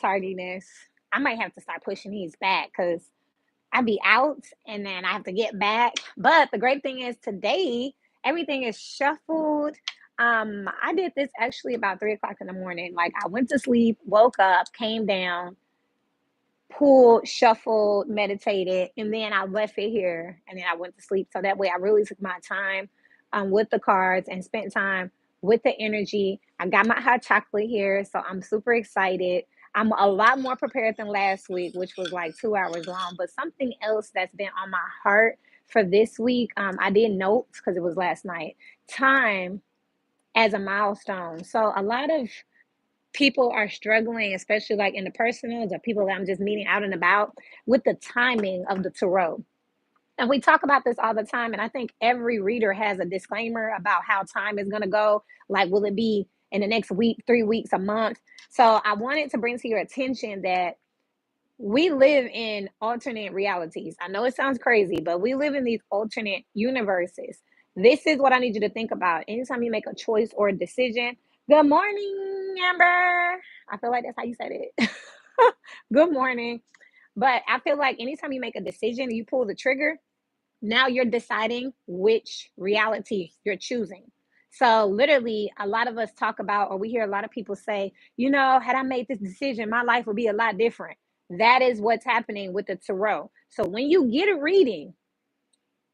tardiness. I might have to start pushing these back because I be out and then I have to get back. But the great thing is today, everything is shuffled. I did this actually about 3 o'clock in the morning. Like I went to sleep, woke up, came down, pulled, shuffled, meditated, and then I left it here and then I went to sleep. So that way I really took my time with the cards and spent time with the energy. I got my hot chocolate here, so I'm super excited. I'm a lot more prepared than last week, which was like 2 hours long. But something else that's been on my heart for this week, I did note because it was last night, time as a milestone. So a lot of people are struggling, especially like in the personals or people that I'm just meeting out and about with the timing of the tarot. And we talk about this all the time. And I think every reader has a disclaimer about how time is going to go. Like, will it be in the next week, 3 weeks, a month? So I wanted to bring to your attention that we live in alternate realities. I know it sounds crazy, but we live in these alternate universes. This is what I need you to think about. Anytime you make a choice or a decision, good morning, Amber. I feel like that's how you said it. Good morning. But I feel like anytime you make a decision, you pull the trigger, now you're deciding which reality you're choosing. So literally a lot of us talk about, or we hear a lot of people say, had I made this decision, my life would be a lot different. That is what's happening with the tarot. So when you get a reading,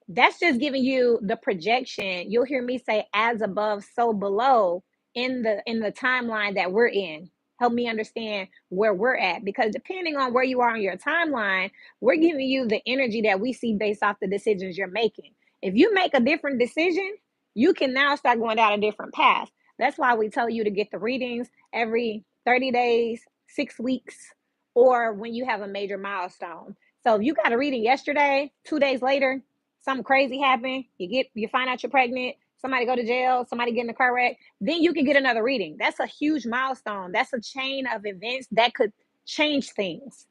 that's just giving you the projection. You'll hear me say as above so below in the timeline that we're in. Help me understand where we're at, because depending on where you are on your timeline, we're giving you the energy that we see based off the decisions you're making. If you make a different decision, you can now start going down a different path. That's why we tell you to get the readings every 30 days, 6 weeks, or when you have a major milestone. So if you got a reading yesterday, 2 days later, something crazy happened, you find out you're pregnant, somebody go to jail, somebody get in a car wreck, then you can get another reading. That's a huge milestone. That's a chain of events that could change things.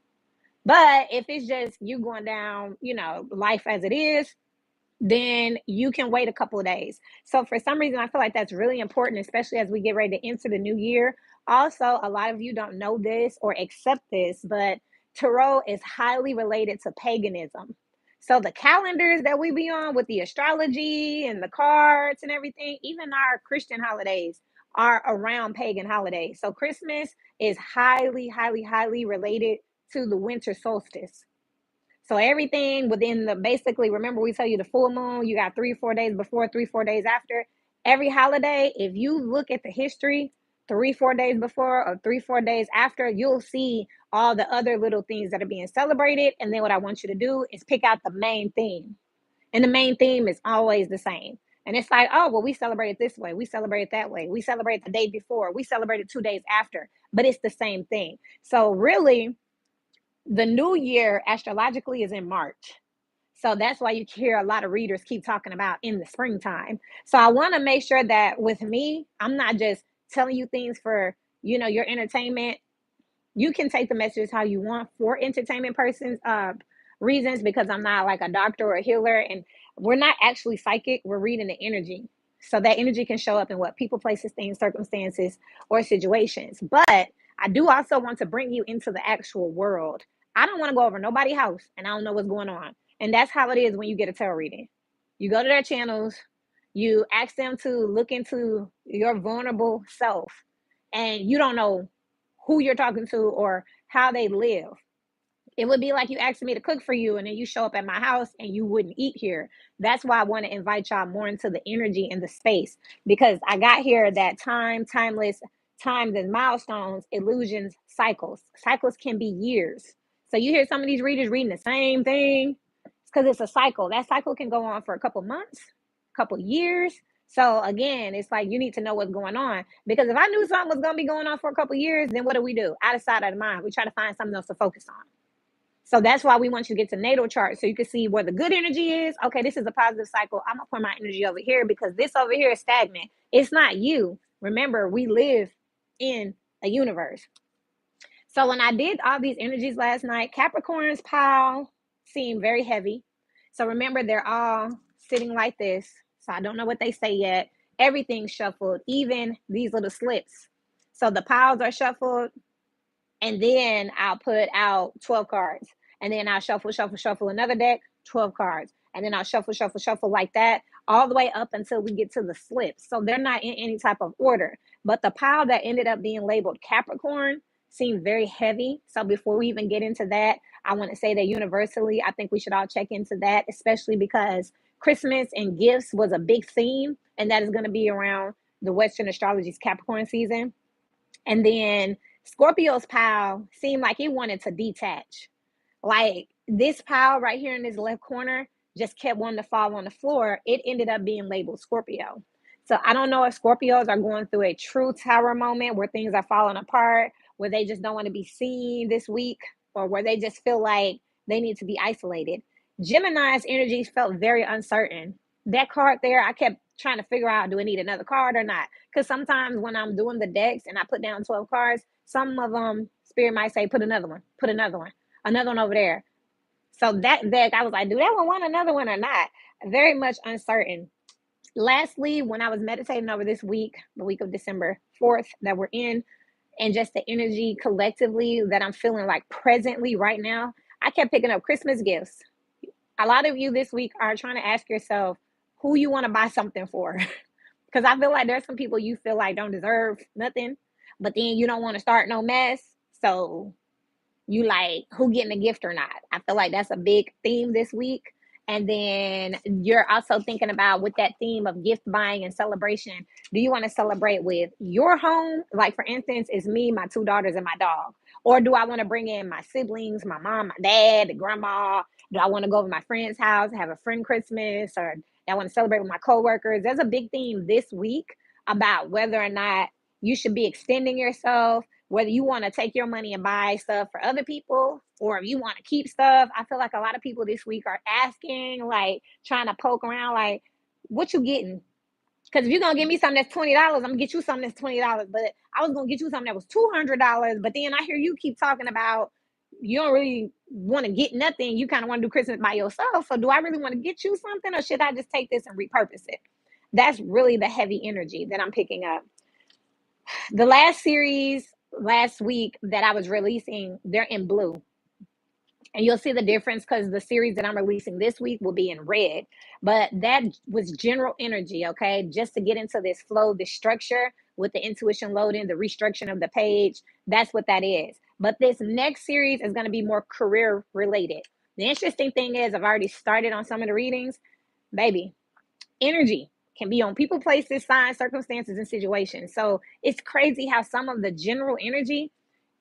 But if it's just you going down, life as it is, then you can wait a couple of days. So for some reason, I feel like that's really important, especially as we get ready to enter the new year. Also, a lot of you don't know this or accept this, but tarot is highly related to paganism. So the calendars that we be on with the astrology and the cards and everything, even our Christian holidays are around pagan holidays. So Christmas is highly, highly, highly related to the winter solstice. So everything within basically, remember we tell you the full moon, you got 3 or 4 days before, 3 or 4 days after. Every holiday, if you look at the history, 3 or 4 days before or 3 or 4 days after, you'll see all the other little things that are being celebrated. And then what I want you to do is pick out the main theme. And the main theme is always the same. And it's like, oh, well, we celebrate it this way. We celebrate it that way. We celebrate the day before. We celebrate it 2 days after. But it's the same thing. So really, the new year astrologically is in March. So that's why you hear a lot of readers keep talking about in the springtime. So I want to make sure that with me, I'm not just telling you things for, your entertainment. You can take the messages how you want for entertainment persons reasons, because I'm not like a doctor or a healer, and we're not actually psychic. We're reading the energy. So that energy can show up in what people, places, things, circumstances, or situations. But I do also want to bring you into the actual world. I don't want to go over nobody's house and I don't know what's going on. And that's how it is when you get a tarot reading. You go to their channels, you ask them to look into your vulnerable self, and you don't know who you're talking to or how they live. It would be like you asking me to cook for you and then you show up at my house and you wouldn't eat here. That's why I want to invite y'all more into the energy and the space, because I got here that time, timeless, times and milestones, illusions, cycles. Cycles can be years. So you hear some of these readers reading the same thing. It's because it's a cycle. That cycle can go on for a couple months, a couple years. So again, it's like you need to know what's going on, because if I knew something was going to be going on for a couple years, then what do? Out of sight, out of mind. We try to find something else to focus on. So that's why we want you to get to natal chart, so you can see where the good energy is. Okay, this is a positive cycle. I'm going to put my energy over here because this over here is stagnant. It's not you. Remember, we live in a universe. So when I did all these energies last night, Capricorn's pile seemed very heavy. So remember, they're all sitting like this. So I don't know what they say yet. Everything's shuffled, even these little slips. So the piles are shuffled, And then I'll put out 12 cards. And then I'll shuffle another deck, 12 cards. And then I'll shuffle like that, all the way up until we get to the slips. So they're not in any type of order. But the pile that ended up being labeled Capricorn seemed very heavy. So before we even get into that, I want to say that universally, I think we should all check into that, especially because Christmas and gifts was a big theme, and that is going to be around the Western astrology's Capricorn season. And then Scorpio's pile seemed like it wanted to detach. Like this pile right here in this left corner just kept wanting to fall on the floor. It ended up being labeled Scorpio. So I don't know if Scorpios are going through a true tower moment where things are falling apart, where they just don't want to be seen this week, or where they just feel like they need to be isolated. Gemini's energies felt very uncertain. That card there, I kept trying to figure out, do I need another card or not? Because sometimes when I'm doing the decks and I put down 12 cards, some of them, Spirit might say, put another one, another one over there. So that deck, I was like, do that one want another one or not? Very much uncertain. Lastly, when I was meditating over this week, the week of December 4th that we're in, and just the energy collectively that I'm feeling like presently right now, I kept picking up Christmas gifts. A lot of you this week are trying to ask yourself who you want to buy something for. Because I feel like there's some people you feel like don't deserve nothing, but then you don't want to start no mess. So you like who getting a gift or not. I feel like that's a big theme this week. And then you're also thinking about, with that theme of gift buying and celebration, do you want to celebrate with your home? Like, for instance, it's me, my two daughters, and my dog. Or do I want to bring in my siblings, my mom, my dad, the grandma? Do I want to go to my friend's house, have a friend Christmas? Or do I want to celebrate with my coworkers? There's a big theme this week about whether or not you should be extending yourself, whether you want to take your money and buy stuff for other people, or if you want to keep stuff. I feel like a lot of people this week are asking, like trying to poke around, like, what you getting? Because if you're going to give me something that's $20, I'm going to get you something that's $20. But I was going to get you something that was $200. But then I hear you keep talking about you don't really want to get nothing. You kind of want to do Christmas by yourself. So do I really want to get you something, or should I just take this and repurpose it? That's really the heavy energy that I'm picking up. The last series last week that I was releasing, they're in blue. And you'll see the difference because the series that I'm releasing this week will be in red. But that was general energy, okay? Just to get into this flow, this structure with the intuition loading, the restructuring of the page. That's what that is. But this next series is going to be more career related. The interesting thing is, I've already started on some of the readings. Baby, energy can be on people, places, signs, circumstances, and situations. So it's crazy how some of the general energy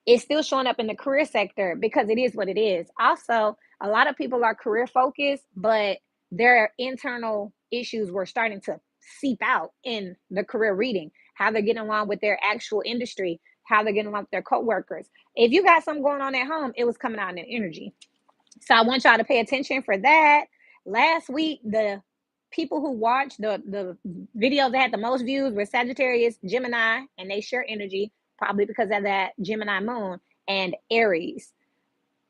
is still showing up in the career sector because it is what it is. Also, a lot of people are career focused, but their internal issues were starting to seep out in the career reading, how they're getting along with their actual industry, how they're getting along with their coworkers. If you got something going on at home, it was coming out in energy. So I want y'all to pay attention for that. Last week, the people who watched the videos that had the most views were Sagittarius, Gemini, and they share energy, probably because of that Gemini moon, and Aries.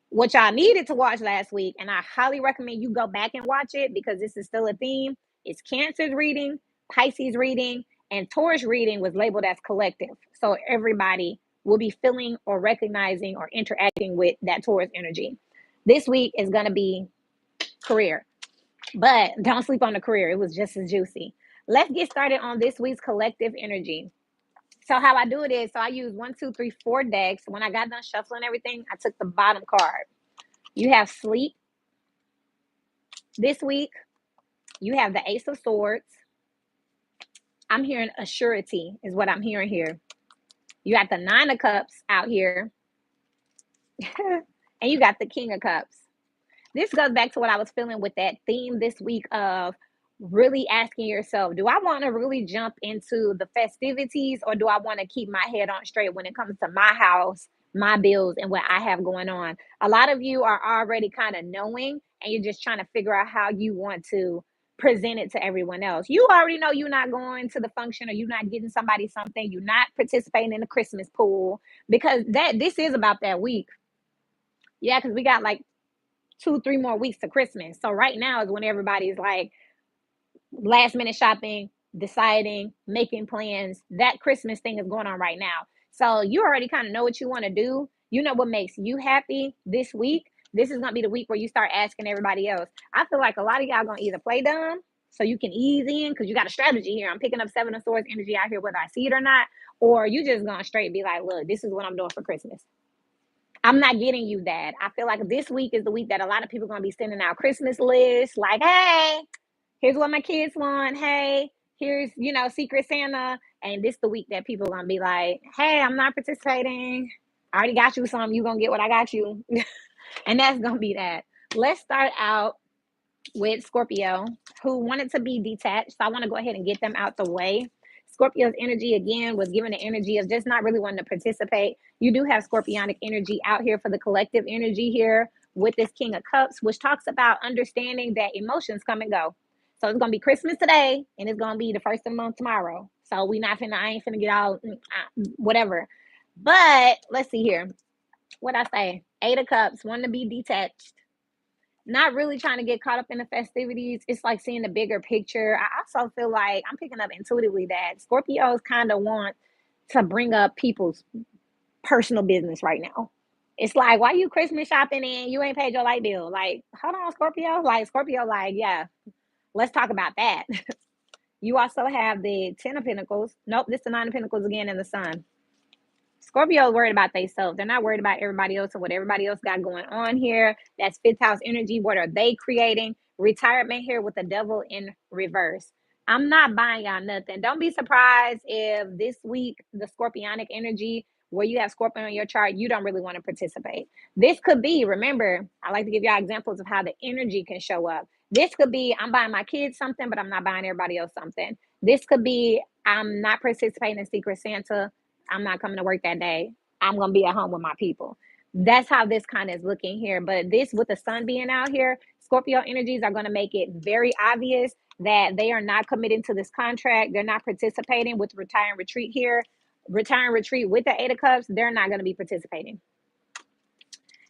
What y'all needed to watch last week, and I highly recommend you go back and watch it because this is still a theme, is Cancer's reading, Pisces reading, and Taurus reading was labeled as collective. So everybody will be feeling or recognizing or interacting with that Taurus energy. This week is going to be career, but don't sleep on the career. It was just as juicy. Let's get started on this week's collective energy. So how I do it is, so I use 1, 2, 3, 4 decks. When I got done shuffling everything, I took the bottom card. You have sleep. This week, you have the Ace of Swords. I'm hearing assurity is what I'm hearing here. You got the 9 of Cups out here. And you got the King of Cups. This goes back to what I was feeling with that theme this week of really asking yourself, do I want to really jump into the festivities, or do I want to keep my head on straight when it comes to my house, my bills, and what I have going on? A lot of you are already kind of knowing, and you're just trying to figure out how you want to present it to everyone else. You already know you're not going to the function, or you're not getting somebody something. You're not participating in the Christmas pool, because this is about that week. Yeah, because we got like 2, 3 more weeks to Christmas. So right now is when everybody's like last minute shopping, deciding, making plans. That Christmas thing is going on right now. So you already kind of know what you want to do. You know what makes you happy this week? This is going to be the week where you start asking everybody else. I feel like a lot of y'all going to either play dumb so you can ease in because you got a strategy here. I'm picking up Seven of Swords energy out here, whether I see it or not. Or you just going to straight be like, look, this is what I'm doing for Christmas. I'm not getting you that. I feel like this week is the week that a lot of people are going to be sending out Christmas lists like, hey, here's what my kids want. Hey, here's, Secret Santa. And this the week that people are going to be like, hey, I'm not participating. I already got you some. You're going to get what I got you. And that's going to be that. Let's start out with Scorpio, who wanted to be detached. So I want to go ahead and get them out the way. Scorpio's energy, again, was given the energy of just not really wanting to participate. You do have Scorpionic energy out here for the collective energy here with this King of Cups, which talks about understanding that emotions come and go. So it's going to be Christmas today, and it's going to be the first of the month tomorrow. So I ain't finna get all, whatever. But let's see here. What I say? 8 of Cups, wanting to be detached. Not really trying to get caught up in the festivities. It's like seeing the bigger picture. I also feel like I'm picking up intuitively that Scorpios kind of want to bring up people's personal business right now. It's like, why you Christmas shopping and you ain't paid your light bill? Like, hold on, Scorpio. Like, Scorpio, like, yeah, let's talk about that. You also have the 10 of Pentacles. Nope, this is the 9 of Pentacles again in the Sun. Scorpio is worried about themselves. They're not worried about everybody else and what everybody else got going on here. That's fifth house energy. What are they creating? Retirement here with the devil in reverse. I'm not buying y'all nothing. Don't be surprised if this week, the Scorpionic energy, where you have Scorpion on your chart, you don't really want to participate. This could be, remember, I like to give y'all examples of how the energy can show up. This could be, I'm buying my kids something, but I'm not buying everybody else something. This could be, I'm not participating in Secret Santa. I'm not coming to work that day. I'm going to be at home with my people. That's how this kind of is looking here. But this, with the sun being out here, Scorpio energies are going to make it very obvious that they are not committing to this contract. They're not participating with retire and retreat here. Retire and retreat with the 8 of Cups, they're not going to be participating.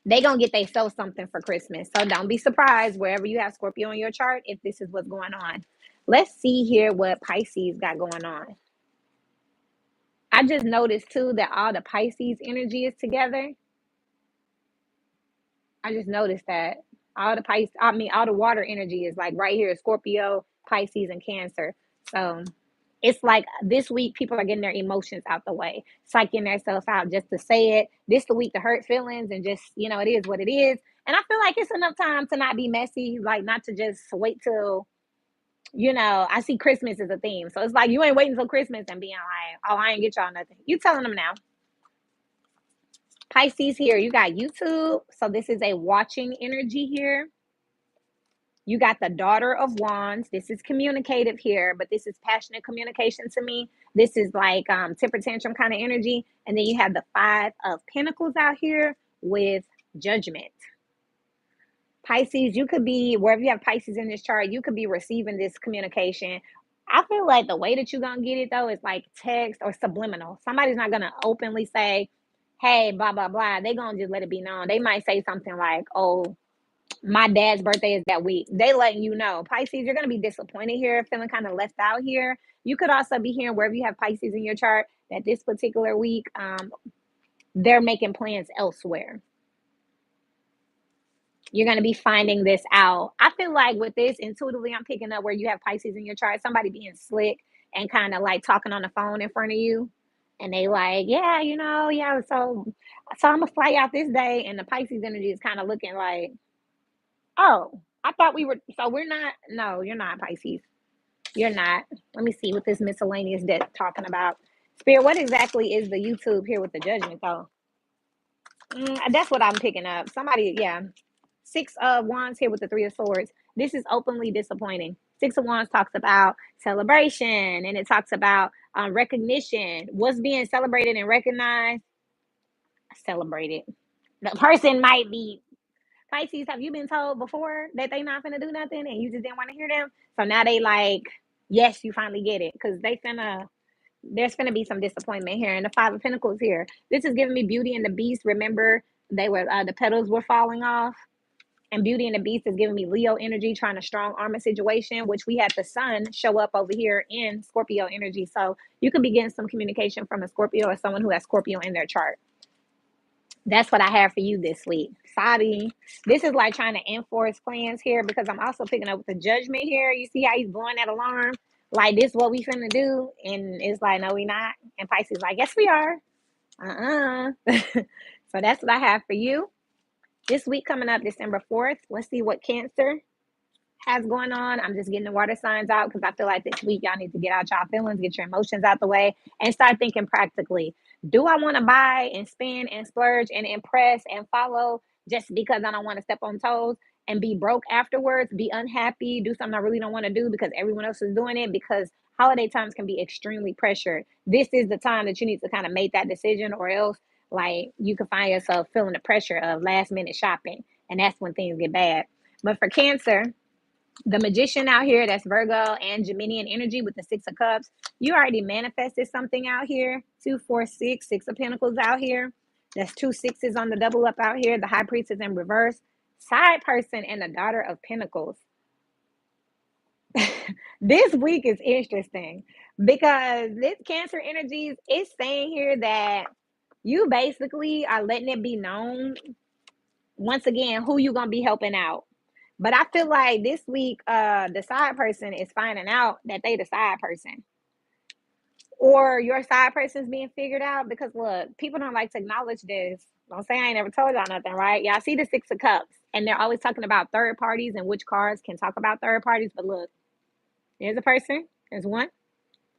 They going to get themselves something for Christmas. So don't be surprised wherever you have Scorpio on your chart if this is what's going on. Let's see here what Pisces got going on. I just noticed too that all the Pisces energy is together. I just noticed that all the water energy is like right here, Scorpio, Pisces, and Cancer. So it's like this week people are getting their emotions out the way, psyching themselves out just to say it. This the week to hurt feelings and just, it is what it is. And I feel like it's enough time to not be messy, like not to just wait till, I see Christmas as a theme. So it's like you ain't waiting until Christmas and being like, oh, I ain't get y'all nothing. You telling them now. Pisces here, you got YouTube. So this is a watching energy here. You got the Daughter of Wands. This is communicative here, but this is passionate communication to me. This is like temper tantrum kind of energy. And then you have the 5 of Pentacles out here with Judgment. Pisces, you could be, wherever you have Pisces in this chart, you could be receiving this communication. I feel like the way that you're going to get it, though, is like text or subliminal. Somebody's not going to openly say, hey, blah, blah, blah. They're going to just let it be known. They might say something like, oh, my dad's birthday is that week. They letting you know. Pisces, you're going to be disappointed here, feeling kind of left out here. You could also be hearing, wherever you have Pisces in your chart, that this particular week, they're making plans elsewhere. You're going to be finding this out. I feel like with this, intuitively, I'm picking up where you have Pisces in your chart, somebody being slick and kind of like talking on the phone in front of you. And they like, yeah, yeah, so I'm going to fly out this day. And the Pisces energy is kind of looking like, oh, I thought we were, so we're not, no, you're not Pisces. You're not. Let me see what this miscellaneous debt talking about. Spirit, what exactly is the YouTube here with the Judgment, though? That's what I'm picking up. Somebody, yeah. 6 of Wands here with the 3 of Swords. This is openly disappointing. 6 of Wands talks about celebration, and it talks about recognition. What's being celebrated and recognized? Celebrated. The person might be Pisces. Have you been told before that they not finna do nothing and you just didn't want to hear them? So now they like, yes, you finally get it, because there's finna be some disappointment here. And the 5 of Pentacles here. This is giving me Beauty and the Beast. Remember, they were the petals were falling off. And Beauty and the Beast is giving me Leo energy, trying to strong arm a situation, which we had the sun show up over here in Scorpio energy. So you could be getting some communication from a Scorpio or someone who has Scorpio in their chart. That's what I have for you this week. Sorry. This is like trying to enforce plans here because I'm also picking up with the judgment here. You see how he's blowing that alarm? Like, this what we finna do? And it's like, no, we not. And Pisces like, yes, we are. So that's what I have for you. This week coming up, December 4th. Let's see what Cancer has going on. I'm just getting the water signs out because I feel like this week y'all need to get out y'all feelings, get your emotions out the way, and start thinking practically. Do I want to buy and spend and splurge and impress and follow just because I don't want to step on toes and be broke afterwards, be unhappy, do something I really don't want to do because everyone else is doing it? Because holiday times can be extremely pressured. This is the time that you need to kind of make that decision, or else like you can find yourself feeling the pressure of last minute shopping, and that's when things get bad. But for Cancer, the magician out here, that's Virgo and Geminian energy with the Six of Cups. You already manifested something out here. 2, 4, 6, Six of Pentacles out here. That's 2 sixes on the double up out here. The High Priestess in reverse. Side person and the Daughter of Pentacles. This week is interesting because this Cancer energies is saying here that you basically are letting it be known once again who you gonna be helping out. But I feel like this week, the side person is finding out that they the side person, or your side person is being figured out. Because look, people don't like to acknowledge this. Don't say I ain't never told y'all nothing, right? Y'all see the Six of Cups, and they're always talking about third parties and which cards can talk about third parties. But look, there's a person. There's one.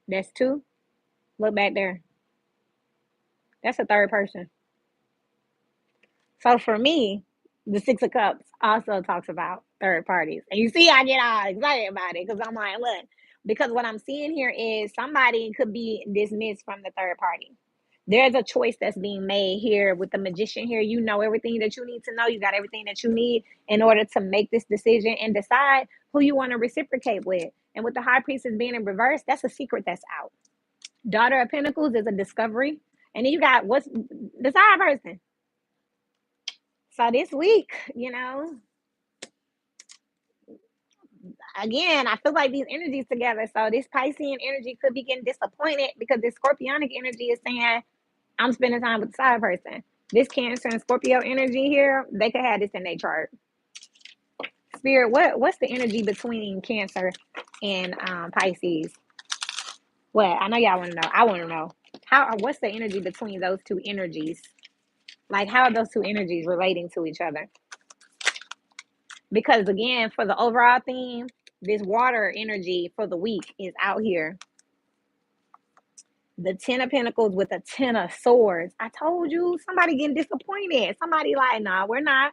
There's two. Look back there. That's a third person. So for me, the Six of Cups also talks about third parties. And you see, I get all excited about it because I'm like, look, because what I'm seeing here is somebody could be dismissed from the third party. There's a choice that's being made here with the magician here. You know everything that you need to know. You got everything that you need in order to make this decision and decide who you want to reciprocate with. And with the High Priestess being in reverse, that's a secret that's out. Daughter of Pentacles is a discovery. And then you got what's the side person. So this week, again, I feel like these energies together. So this Piscean energy could be getting disappointed because this Scorpionic energy is saying, I'm spending time with the side person. This Cancer and Scorpio energy here, they could have this in their chart. Spirit, what's the energy between Cancer and Pisces? What? I know y'all want to know. I want to know. What's the energy between those two energies? Like, how are those two energies relating to each other? Because again, for the overall theme, this water energy for the week is out here. The Ten of Pentacles with the Ten of Swords. I told you, somebody getting disappointed. Somebody like, nah, we're not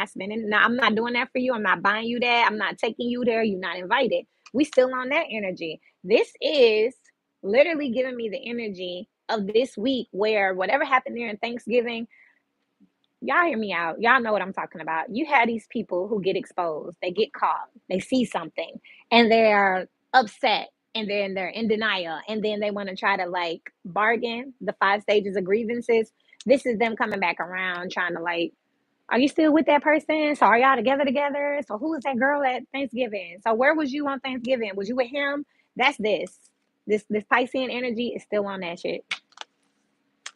spending. Nah, I'm not doing that for you. I'm not buying you that. I'm not taking you there. You're not invited. We still on that energy. This is literally giving me the energy of this week where whatever happened there in Thanksgiving, y'all hear me out. Y'all know what I'm talking about. You have these people who get exposed. They get caught. They see something and they're upset, and then they're in denial, and then they want to try to like bargain the 5 stages of grievances. This is them coming back around trying to like, are you still with that person? So are y'all together? So who was that girl at Thanksgiving? So where was you on Thanksgiving? Was you with him? That's this Piscean energy is still on that shit.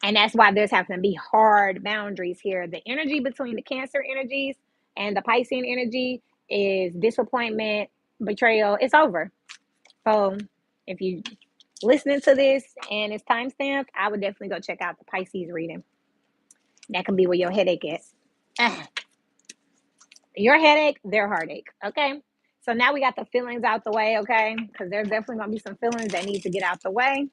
And that's why there's having to be hard boundaries here. The energy between the Cancer energies and the Piscean energy is disappointment, betrayal. It's over. So if you listening to this and it's timestamped, I would definitely go check out the Pisces reading. That can be where your headache is. Your headache, their heartache. Okay. So now we got the feelings out the way. Okay. Because there's definitely going to be some feelings that need to get out the way.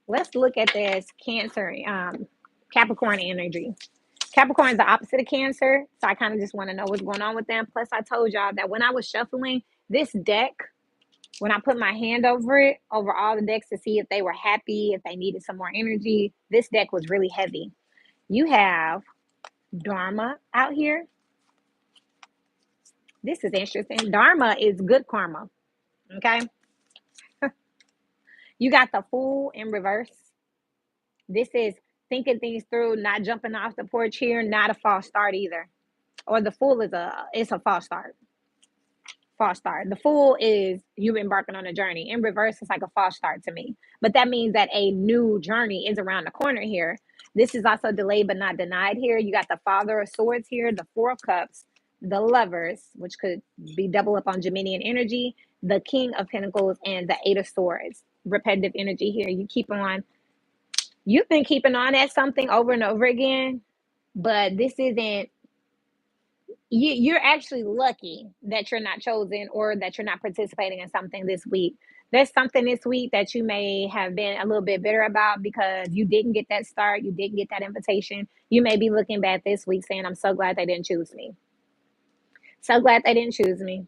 Let's look at this Cancer, Capricorn energy. Capricorn is the opposite of Cancer, so I kind of just want to know what's going on with them. Plus, I told y'all that when I was shuffling this deck, when I put my hand over it, over all the decks to see if they were happy, if they needed some more energy, this deck was really heavy. You have Dharma out here. This is interesting. Dharma is good karma, okay? You got the Fool in reverse. This is thinking things through, not jumping off the porch here, not a false start either. Or the Fool it's a false start. False start. The Fool is you embarking on a journey. In reverse, it's like a false start to me. But that means that a new journey is around the corner here. This is also delayed but not denied here. You got the Father of Swords here, the Four of Cups, the Lovers, which could be double up on Geminian energy, the King of Pentacles, and the Eight of Swords. Repetitive energy here. You've been keeping on at something over and over again, but this isn't, you're actually lucky that you're not chosen or that you're not participating in something this week. There's something this week that you may have been a little bit bitter about because you didn't get that start, you didn't get that invitation. You may be looking back this week saying, I'm so glad they didn't choose me. So glad they didn't choose me.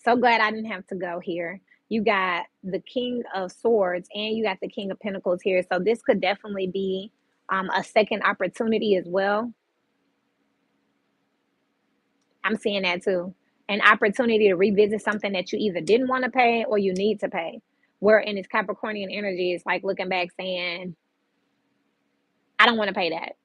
So glad I didn't have to go here. You got the King of Swords and you got the King of Pentacles here. So this could definitely be a second opportunity as well. I'm seeing that too. An opportunity to revisit something that you either didn't want to pay or you need to pay. Where in its Capricornian energy, it's like looking back saying, I don't want to pay that.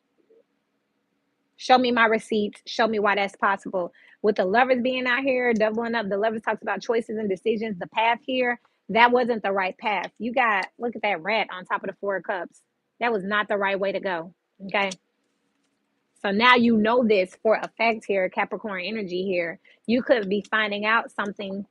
Show me my receipts. Show me why that's possible. With the Lovers being out here, doubling up, the Lovers talks about choices and decisions. The path here, that wasn't the right path. You got, look at that rat on top of the Four of Cups. That was not the right way to go. Okay. So now you know this for a fact here, Capricorn energy here. You could be finding out something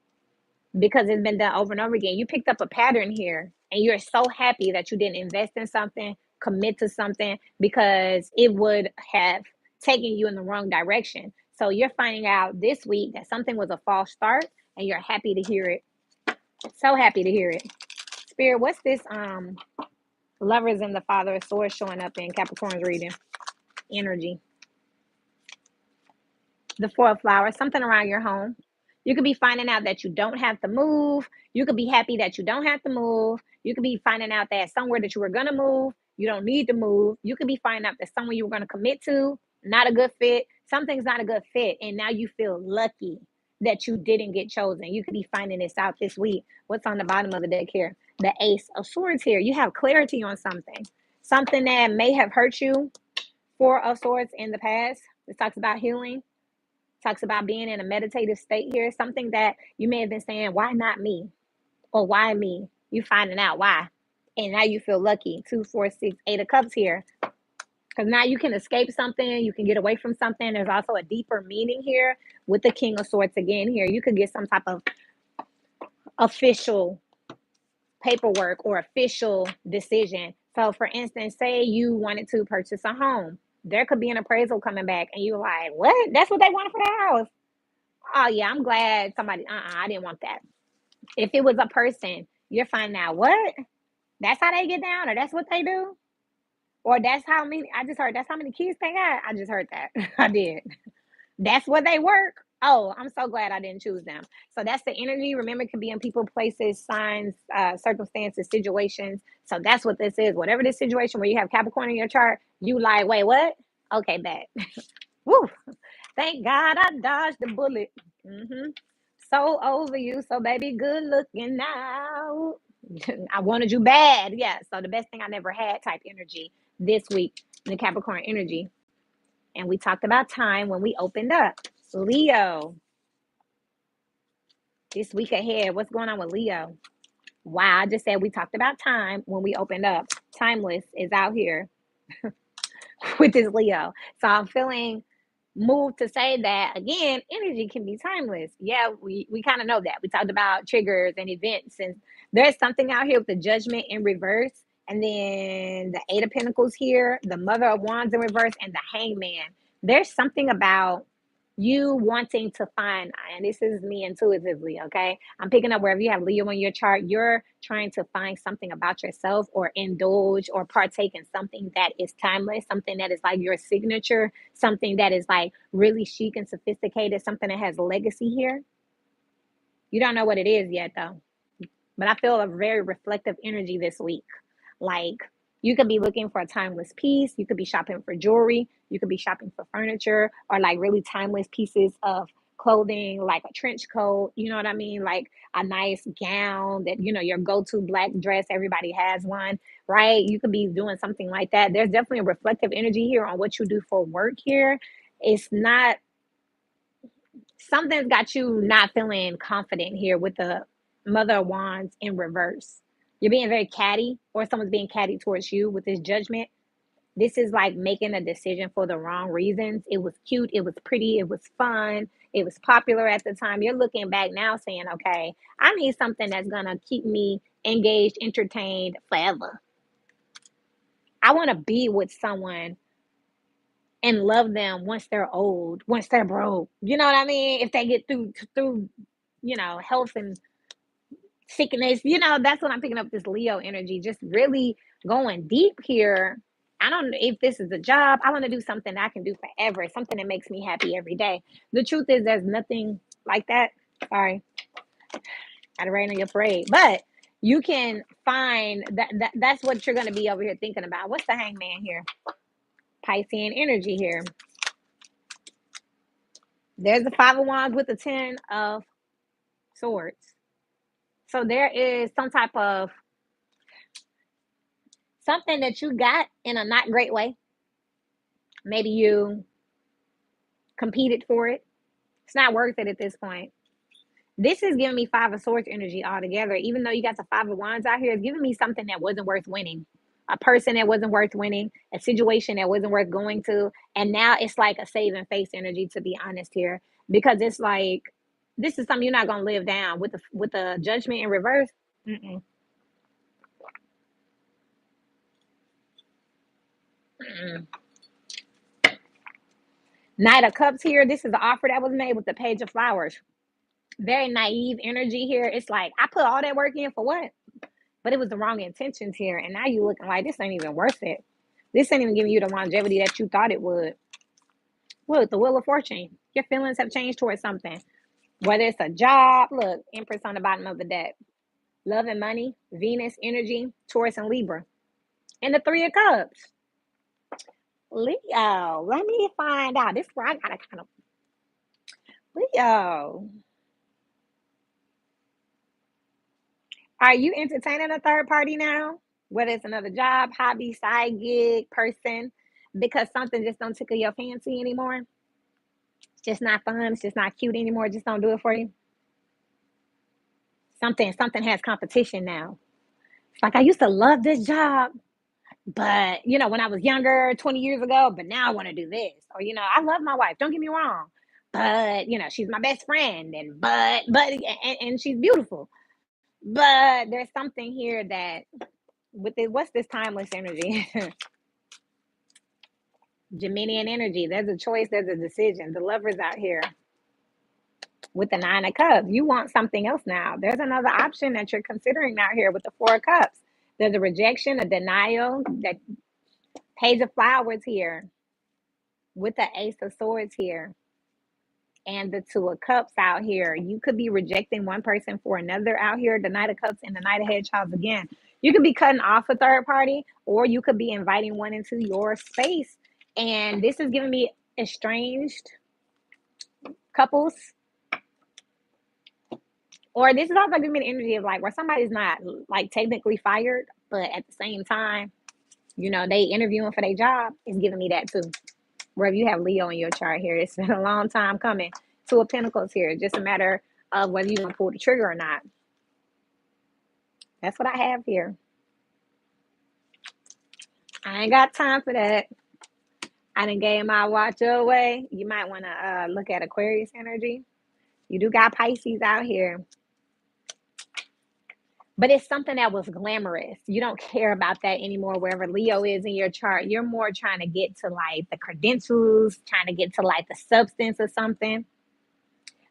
because it's been done over and over again. You picked up a pattern here and you're so happy that you didn't invest in something, commit to something because it would have taken you in the wrong direction. So you're finding out this week that something was a false start and you're happy to hear it. So happy to hear it. Spirit, what's this Lovers and the Father of Swords showing up in Capricorn's reading? Energy. The Four of Flowers, something around your home. You could be finding out that you don't have to move. You could be happy that you don't have to move. You could be finding out that somewhere that you were going to move, you don't need to move. You could be finding out that someone you were going to commit to, not a good fit. Something's not a good fit. And now you feel lucky that you didn't get chosen. You could be finding this out this week. What's on the bottom of the deck here? The Ace of Swords here. You have clarity on something. Something that may have hurt you, Four of Swords in the past. This talks about healing. Talks about being in a meditative state here. Something that you may have been saying, why not me? Or why me? You finding out why. And now you feel lucky. 2, 4, 6, 8 of Cups here. Because now you can escape something. You can get away from something. There's also a deeper meaning here with the King of Swords again here. You could get some type of official paperwork or official decision. So for instance, say you wanted to purchase a home. There could be an appraisal coming back and you're like, what? That's what they wanted for the house. Oh yeah, I'm glad somebody, I didn't want that. If it was a person, you're finding out what? That's how they get down, or that's what they do? Or that's how many, I just heard that's how many kids they got. I just heard that. I did. That's where they work. Oh, I'm so glad I didn't choose them. So that's the energy. Remember, it can be in people, places, signs, circumstances, situations. So that's what this is. Whatever this situation where you have Capricorn in your chart, you like, wait, what? Okay, bet. Woo. Thank God I dodged the bullet. So over you. So baby, good looking now. I wanted you bad. Yeah. So the best thing I never had type energy this week in the Capricorn energy. And we talked about time when we opened up. Leo. This week ahead, what's going on with Leo? Wow, I just said we talked about time when we opened up. Timeless is out here with this Leo. So I'm feeling moved to say that again, energy can be timeless. Yeah, we kind of know that. We talked about triggers and events, and there's something out here with the Judgment in reverse, and then the Eight of Pentacles here, the Mother of Wands in reverse, and the Hangman. There's something about you wanting to find, and this is me intuitively, okay? I'm picking up wherever you have Leo in your chart, you're trying to find something about yourself or indulge or partake in something that is timeless, something that is like your signature, something that is like really chic and sophisticated, something that has legacy here. You don't know what it is yet though, but I feel a very reflective energy this week. Like, you could be looking for a timeless piece. You could be shopping for jewelry. You could be shopping for furniture or like really timeless pieces of clothing, like a trench coat. You know what I mean? Like a nice gown that, you know, your go-to black dress. Everybody has one, right? You could be doing something like that. There's definitely a reflective energy here on what you do for work here. It's not, something's got you not feeling confident here with the Mother of Wands in reverse. You're being very catty, or someone's being catty towards you with this Judgment. This is like making a decision for the wrong reasons. It was cute, it was pretty, it was fun, it was popular at the time. You're looking back now saying, okay, I need something that's going to keep me engaged, entertained forever. I want to be with someone and love them once they're old, once they're broke. You know what I mean? If they get through, health and sickness, that's what I'm picking up, this Leo energy, just really going deep here. I don't know if this is a job. I want to do something I can do forever, something that makes me happy every day. The truth is, there's nothing like that. Sorry, I rain on your parade, but you can find that's what you're going to be over here thinking about. What's the hangman here? Piscean energy here. There's the Five of Wands with the Ten of Swords. So there is some type of something that you got in a not great way. Maybe you competed for it. It's not worth it at this point. This is giving me Five of Swords energy altogether. Even though you got the Five of Wands out here, it's giving me something that wasn't worth winning. A person that wasn't worth winning, a situation that wasn't worth going to. And now it's like a saving face energy, to be honest here. Because it's like, this is something you're not going to live down with the Judgment in reverse. Mm-mm. Mm-mm. Knight of Cups here. This is the offer that was made with the Page of Flowers. Very naive energy here. It's like, I put all that work in for what? But it was the wrong intentions here. And now you looking like this ain't even worth it. This ain't even giving you the longevity that you thought it would. Look, the Wheel of Fortune. Your feelings have changed towards something. Whether it's a job, look, Empress on the bottom of the deck. Love and money, Venus energy, Taurus and Libra. And the Three of Cups. Leo, let me find out. This is where I gotta kind of Leo. Are you entertaining a third party now? Whether it's another job, hobby, side gig, person, because something just don't tickle your fancy anymore. It's just not fun. It's just not cute anymore. Just don't do it for you. Something has competition now. It's like I used to love this job, but when I was younger, 20 years ago, but now I want to do this. Or I love my wife. Don't get me wrong, but she's my best friend, and and she's beautiful. But there's something here that with it, what's this timeless energy? Geminian energy. There's a choice, there's a decision. The lovers out here with the Nine of Cups. You want something else now. There's another option that you're considering out here with the Four of Cups. There's a rejection, a denial, that Page of Flowers here with the Ace of Swords here and the Two of Cups out here. You could be rejecting one person for another out here, the Knight of Cups and the Knight of Hedgehogs again. You could be cutting off a third party, or you could be inviting one into your space. And this is giving me estranged couples, or this is also giving me the energy of like where somebody's not like technically fired, but at the same time, they interviewing for their job. Is giving me that too. Wherever you have Leo in your chart here, it's been a long time coming. Two of Pentacles here. It's just a matter of whether you're gonna pull the trigger or not. That's what I have here. I ain't got time for that. I done gave my watch away. You might want to look at Aquarius energy. You do got Pisces out here. But it's something that was glamorous. You don't care about that anymore. Wherever Leo is in your chart, you're more trying to get to like the credentials, trying to get to like the substance of something.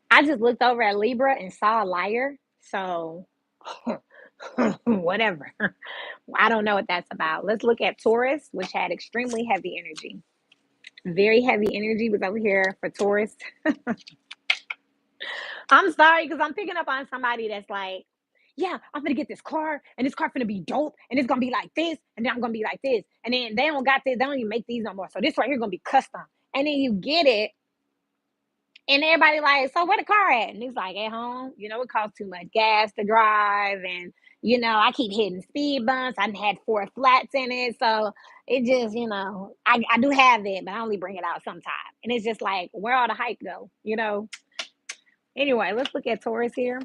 I just looked over at Libra and saw a liar. So whatever. I don't know what that's about. Let's look at Taurus, which had extremely heavy energy. Very heavy energy was over here for Taurus. I'm sorry, because I'm picking up on somebody that's like, yeah, I'm gonna get this car, and this car gonna be dope, and it's gonna be like this, and then I'm gonna be like this, and then they don't got this, they don't even make these no more. So this right here gonna be custom, and then you get it, and everybody like, so where the car at? And he's like, at home. It costs too much gas to drive, and I keep hitting speed bumps. I had 4 flats in it, so it just, I do have it, but I only bring it out sometimes, and it's just like, where all the hype go? Anyway, let's look at Taurus here.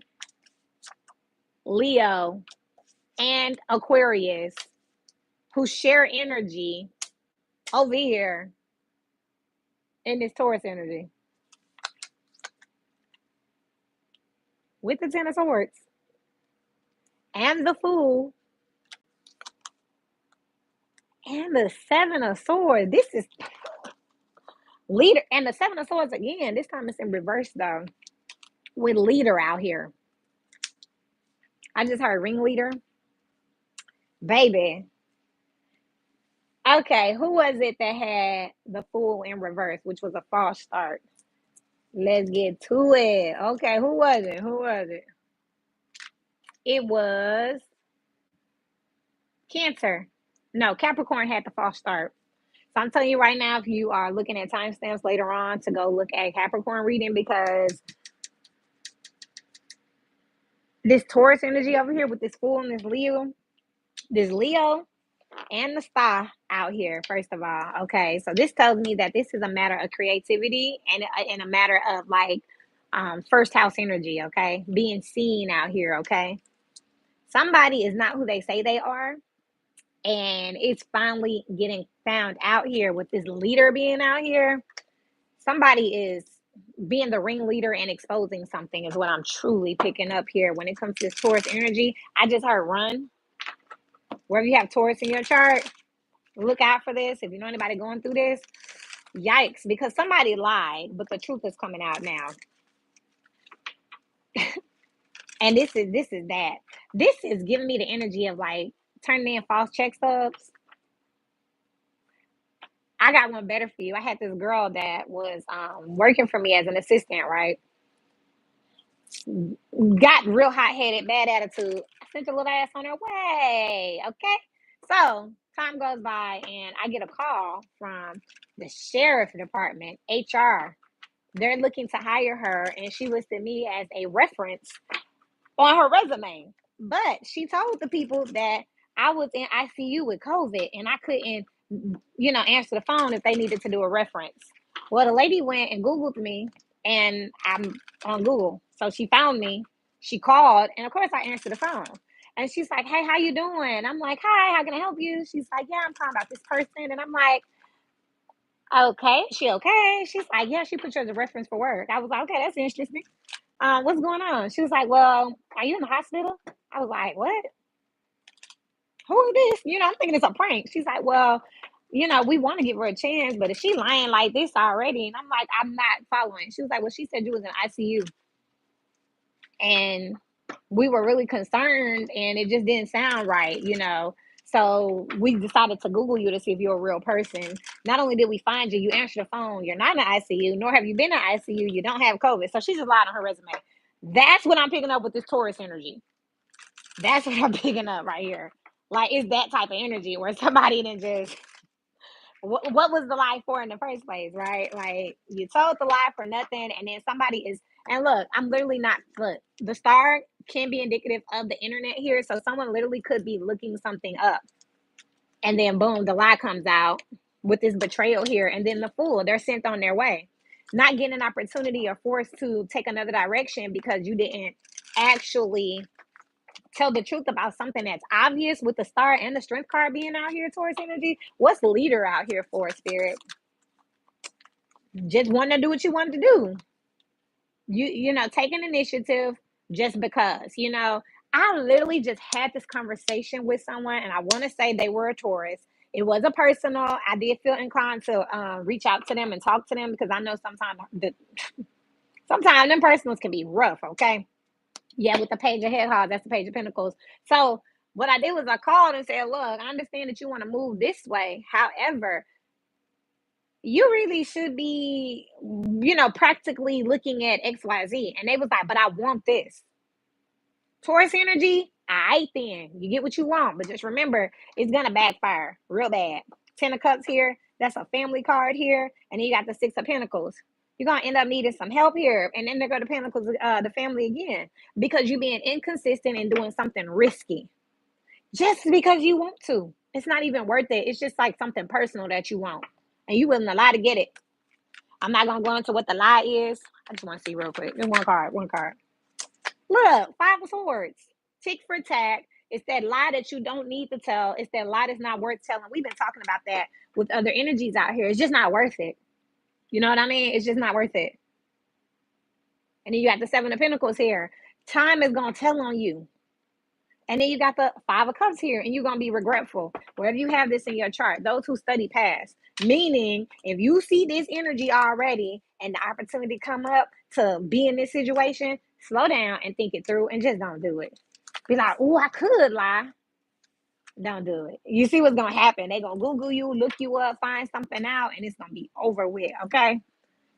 Leo and Aquarius, who share energy over here in this Taurus energy with the Ten of Swords and the Fool and the Seven of Swords. This is leader, and the Seven of Swords again. This time it's in reverse though, with leader out here. I just heard ringleader, baby. Okay, who was it that had the Fool in reverse, which was a false start? Let's get to it. Okay, who was it? Who was it? It was Cancer. No, Capricorn had the false start. So I'm telling you right now, if you are looking at timestamps later on, to go look at Capricorn reading, because this Taurus energy over here with this Fool and this Leo and the Star out here, first of all. Okay, so this tells me that this is a matter of creativity and a matter of like first house energy, okay? Being seen out here, okay? Somebody is not who they say they are, and it's finally getting found out here with this leader being out here. Somebody is being the ringleader and exposing something is what I'm truly picking up here when it comes to this Taurus energy. I just heard run. Wherever you have Taurus in your chart, look out for this. If you know anybody going through this, yikes, because somebody lied, but the truth is coming out now. And this is that. This is giving me the energy of like turning in false check stubs. I got one better for you. I had this girl that was working for me as an assistant, right? Got real hot headed, bad attitude. I sent a little ass on her way. Okay. So time goes by and I get a call from the sheriff department, HR. They're looking to hire her, and she listed me as a reference on her resume. But she told the people that I was in ICU with COVID and I couldn't, answer the phone if they needed to do a reference. Well, the lady went and Googled me, and I'm on Google. So she found me. She called, and of course I answered the phone. And she's like, "Hey, how you doing?" I'm like, "Hi, how can I help you?" She's like, "Yeah, I'm talking about this person." And I'm like, "Okay, she okay?" She's like, "Yeah, she put you as a reference for work." I was like, "Okay, that's interesting. What's going on?" She was like, "Well, are you in the hospital?" I was like, "What? Who is this?" I'm thinking it's a prank. She's like, "Well, we want to give her a chance, but if she lying like this already," and I'm like, "I'm not following." She was like, "Well, she said you was in ICU, and we were really concerned, and it just didn't sound right. So we decided to Google you to see if you're a real person. Not only did we find you, you answered the phone. You're not in the ICU, nor have you been in ICU. You don't have COVID." So she just lied on her resume. That's what I'm picking up with this Taurus energy. That's what I'm picking up right here. Like, it's that type of energy where somebody didn't just, what was the lie for in the first place, right? Like, you told the lie for nothing, and then somebody is, and look, I'm literally not, look, the star can be indicative of the internet here. So someone literally could be looking something up, and then boom, the lie comes out with this betrayal here, and then the Fool, they're sent on their way, not getting an opportunity or forced to take another direction because you didn't actually tell the truth about something that's obvious, with the Star and the Strength card being out here towards energy. What's leader out here for, Spirit? Just want to do what you wanted to do. Take an initiative just because. I literally just had this conversation with someone, and I want to say they were a Taurus. It was a personal. I did feel inclined to reach out to them and talk to them, because I know sometimes them personals can be rough. Okay. Yeah, with the Page of Head Cards, that's the Page of Pentacles. So what I did was I called and said, "Look, I understand that you want to move this way. However, you really should be, practically looking at XYZ." And they was like, "But I want this." Taurus energy, all right then. You get what you want, but just remember, it's gonna backfire real bad. Ten of Cups here, that's a family card here, and then you got the Six of Pentacles. You're gonna end up needing some help here, and then they go to Pentacles, the family again, because you're being inconsistent and doing something risky just because you want to. It's not even worth it. It's just like something personal that you want, and you willing to lie to get it. I'm not gonna go into what the lie is. I just want to see real quick. One card. Look, Five of Swords. Tick for tack. It's that lie that you don't need to tell. It's that lie that's not worth telling. We've been talking about that with other energies out here. It's just not worth it. You know what I mean? It's just not worth it. And then you got the Seven of Pentacles here. Time is going to tell on you. And then you got the Five of Cups here, and you're going to be regretful. Wherever you have this in your chart, those who study past. Meaning, if you see this energy already and the opportunity come up to be in this situation, slow down and think it through and just don't do it. Be like, oh, I could lie. Don't do it. You see what's going to happen. They're going to Google you, look you up, find something out, and it's going to be over with, okay?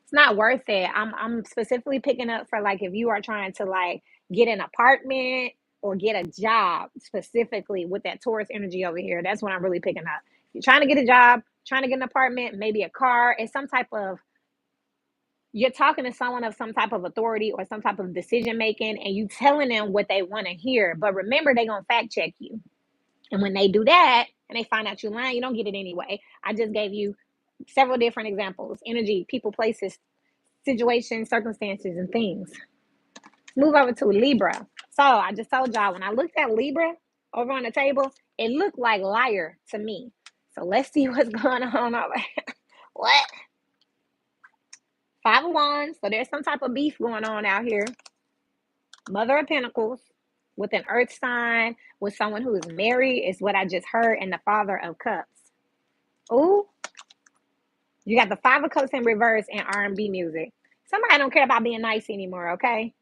It's not worth it. I'm specifically picking up for like if you are trying to like get an apartment or get a job specifically with that Taurus energy over here. That's what I'm really picking up. If you're trying to get a job, trying to get an apartment, maybe a car, it's some type of you're talking to someone of some type of authority or some type of decision making and you telling them what they want to hear. But remember, they're gonna fact check you. And when they do that and they find out you're lying, you don't get it anyway. I just gave you several different examples: energy, people, places, situations, circumstances, and things. Let's move over to Libra. So I just told y'all when I looked at Libra over on the table, it looked like liar to me. So let's see what's going on over here. What? Five of Wands. So there's some type of beef going on out here. Mother of Pentacles with an earth sign, with someone who is married, is what I just heard, and the Father of Cups. Ooh. You got the Five of Cups in reverse and R&B music. Somebody don't care about being nice anymore, okay?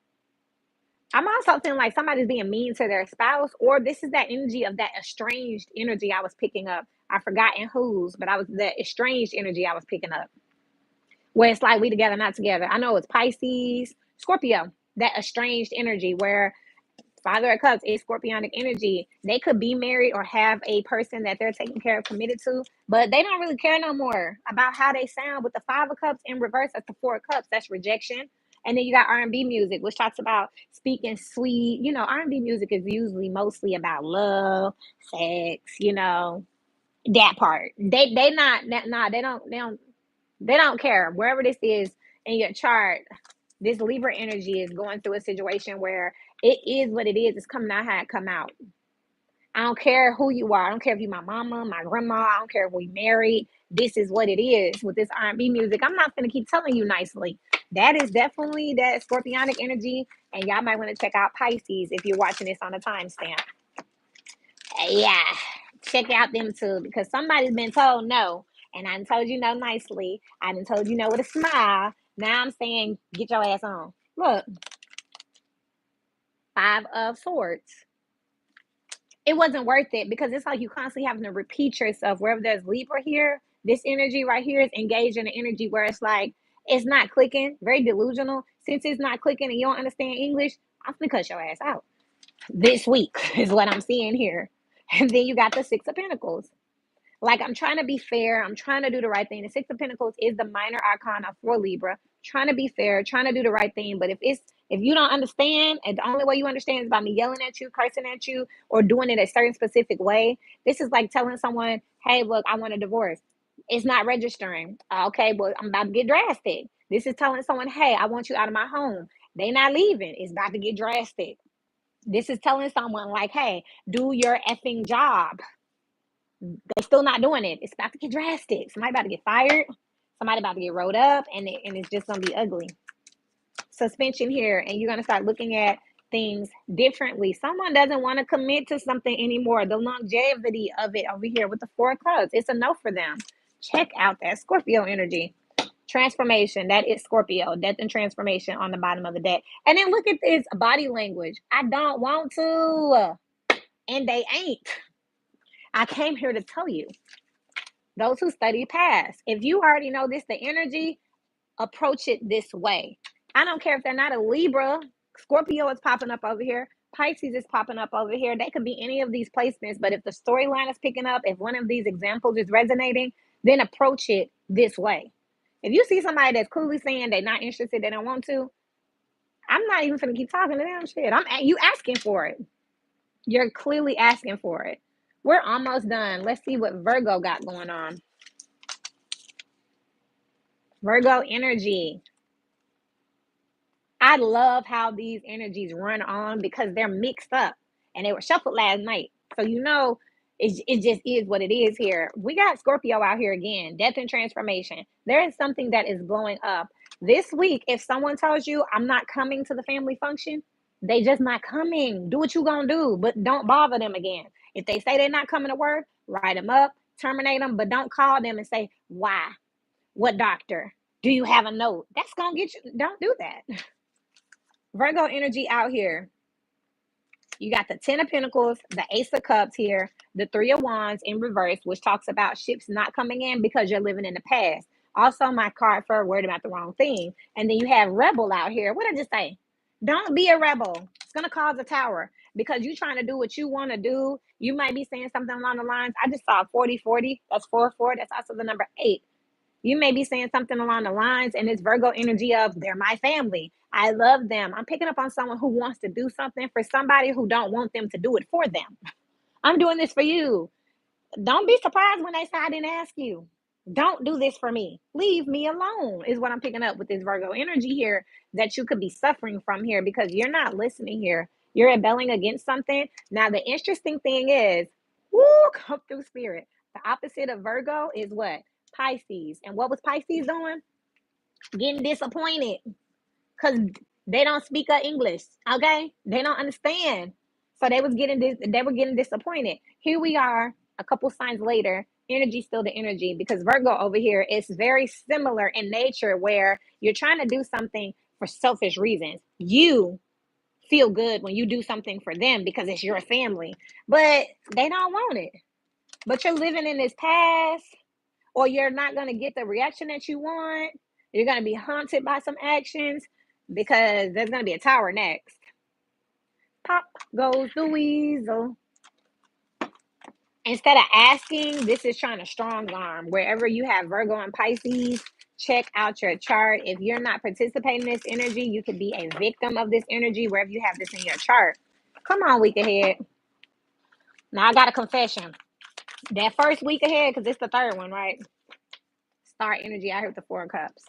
I'm also feeling like somebody's being mean to their spouse, or this is that energy of that estranged energy I was picking up. I forgot in whose, but I was the estranged energy I was picking up. Where it's like we together, not together. I know it's Pisces, Scorpio, that estranged energy where Father of Cups is Scorpionic energy. They could be married or have a person that they're taking care of, committed to, but they don't really care no more about how they sound. With the Five of Cups in reverse, that's the Four of Cups. That's rejection. And then you got R&B music, which talks about speaking sweet. You know, R&B music is usually mostly about love, sex. You know, that part. They not nah. They don't care. Wherever this is in your chart, this Libra energy is going through a situation where it is what it is. It's coming out how it come out. I don't care who you are. I don't care if you're my mama, my grandma. I don't care if we married. This is what it is with this R&B music. I'm not going to keep telling you nicely. That is definitely that Scorpionic energy. And y'all might want to check out Pisces if you're watching this on a timestamp. Yeah, check out them too, because somebody's been told no. And I done told you no nicely. I done told you no with a smile. Now I'm saying, get your ass on. Look, Five of Swords. It wasn't worth it because it's like you constantly having to repeat yourself. Wherever there's Libra here, this energy right here is engaged in an energy where it's like, it's not clicking, very delusional. Since it's not clicking and you don't understand English, I'm going to cut your ass out. This week is what I'm seeing here. And then you got the Six of Pentacles. Like, I'm trying to be fair. I'm trying to do the right thing. The Six of Pentacles is the minor arcana for Libra. Trying to be fair, trying to do the right thing. But if you don't understand, and the only way you understand is by me yelling at you, cursing at you, or doing it a certain specific way, this is like telling someone, hey, look, I want a divorce. It's not registering. Okay, well, I'm about to get drastic. This is telling someone, hey, I want you out of my home. They not leaving. It's about to get drastic. This is telling someone like, hey, do your effing job. They're still not doing it. It's about to get drastic. Somebody about to get fired. Somebody about to get rolled up, and it's just gonna be ugly. Suspension here, and you're gonna start looking at things differently. Someone doesn't want to commit to something anymore. The longevity of it over here with the Four of Cups, it's a no for them. Check out that Scorpio energy. Transformation, that is Scorpio. Death and transformation on the bottom of the deck. And then look at this body language. I don't want to, and they ain't. I came here to tell you, those who study past, if you already know this, the energy, approach it this way. I don't care if they're not a Libra. Scorpio is popping up over here. Pisces is popping up over here. They could be any of these placements, but if the storyline is picking up, if one of these examples is resonating, then approach it this way. If you see somebody that's clearly saying they're not interested, they don't want to, I'm not even going to keep talking to them. Shit, you asking for it. You're clearly asking for it. We're almost done. Let's see what Virgo got going on. Virgo energy. I love how these energies run on because they're mixed up. and they were shuffled last night. So it just is what it is here. We got Scorpio out here again, death and transformation. There is something that is blowing up. This week, if someone tells you, I'm not coming to the family function, they just not coming. Do what you gonna do, but don't bother them again. If they say they're not coming to work, write them up, terminate them, but don't call them and say, why? What doctor? Do you have a note? That's gonna get you. Don't do that. Virgo energy out here. You got the 10 of Pentacles, the Ace of Cups here, the 3 of Wands in reverse, which talks about ships not coming in because you're living in the past. Also, my card for worried about the wrong thing. And then you have Rebel out here. What did I just say? Don't be a rebel. It's going to cause a tower because you're trying to do what you want to do. You might be saying something along the lines. I just saw 4040. That's 4-4. That's also the number 8. You may be saying something along the lines, and it's Virgo energy of they're my family. I love them. I'm picking up on someone who wants to do something for somebody who don't want them to do it for them. I'm doing this for you. Don't be surprised when they say I didn't ask you. Don't do this for me. Leave me alone is what I'm picking up with this Virgo energy here that you could be suffering from here because you're not listening here. You're rebelling against something. Now, the interesting thing is, come through spirit. The opposite of Virgo is what? Pisces. And what was Pisces doing? Getting disappointed because they don't speak English. Okay, they don't understand, so they were getting disappointed. Here we are, a couple signs later. Energy still the energy because Virgo over here is very similar in nature, where you're trying to do something for selfish reasons. You feel good when you do something for them because it's your family, but they don't want it. But you're living in this past, or you're not going to get the reaction that you want. You're going to be haunted by some actions because there's going to be a tower next. Pop goes the weasel. Instead of asking, this is trying to strong arm. Wherever you have Virgo and Pisces, check out your chart. If you're not participating in this energy, you could be a victim of this energy wherever you have this in your chart. Come on, week ahead. Now, I got a confession. That first week ahead, because it's the third one, right? Star energy out here with the 4 of Cups.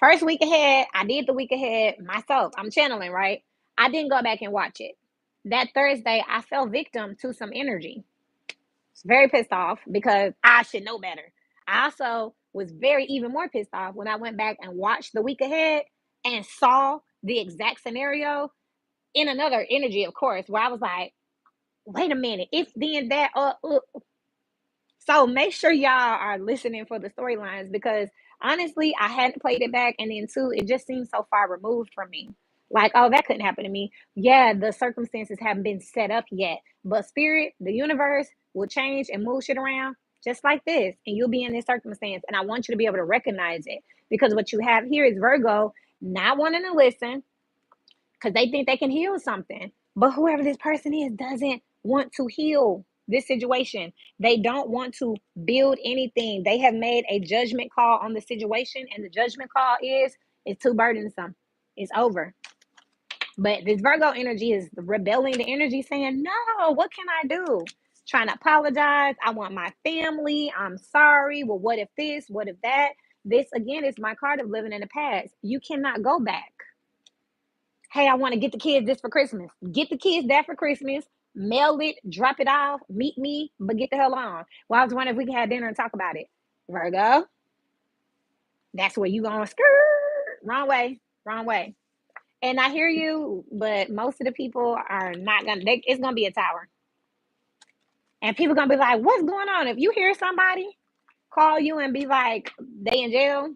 First week ahead, I did the week ahead myself. I'm channeling, right? I didn't go back and watch it. That Thursday, I fell victim to some energy. I was very pissed off because I should know better. I also was even more pissed off when I went back and watched the week ahead and saw the exact scenario in another energy, of course, where I was like, wait a minute, if then that, So make sure y'all are listening for the storylines because honestly, I hadn't played it back. And then, too, it just seems so far removed from me. Like, oh, that couldn't happen to me. Yeah, the circumstances haven't been set up yet. But spirit, the universe will change and move shit around just like this. And you'll be in this circumstance. And I want you to be able to recognize it because what you have here is Virgo not wanting to listen because they think they can heal something. But whoever this person is doesn't want to heal this situation. They don't want to build anything. They have made a judgment call on the situation, and the judgment call is it's too burdensome. It's over. But this Virgo energy is rebelling the energy, saying, no, what can I do? Trying to apologize. I want my family. I'm sorry. Well, what if this? What if that? This, again, is my card of living in the past. You cannot go back. Hey, I want to get the kids this for Christmas. Get the kids that for Christmas. Mail it, drop it off, meet me, but get the hell on. Well, I was wondering if we could have dinner and talk about it. Virgo, that's where you going skirt. Wrong way, wrong way. And I hear you, but most of the people are not going to, it's going to be a tower. And people going to be like, what's going on? If you hear somebody call you and be like, they in jail,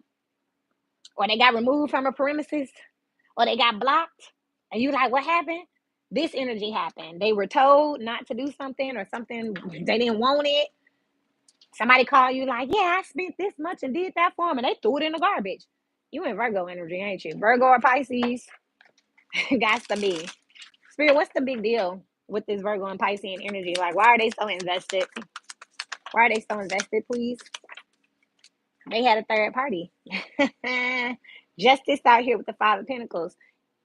or they got removed from a premises, or they got blocked, and you like, what happened? This energy happened. They were told not to do something or something. They didn't want it. Somebody called you like, yeah, I spent this much and did that for them, and they threw it in the garbage. You in Virgo energy, ain't you? Virgo or Pisces? Got to be. Spirit, what's the big deal with this Virgo and Pisces energy? Like, why are they so invested? Why are they so invested, please? They had a third party. Justice out here with the 5 of Pentacles.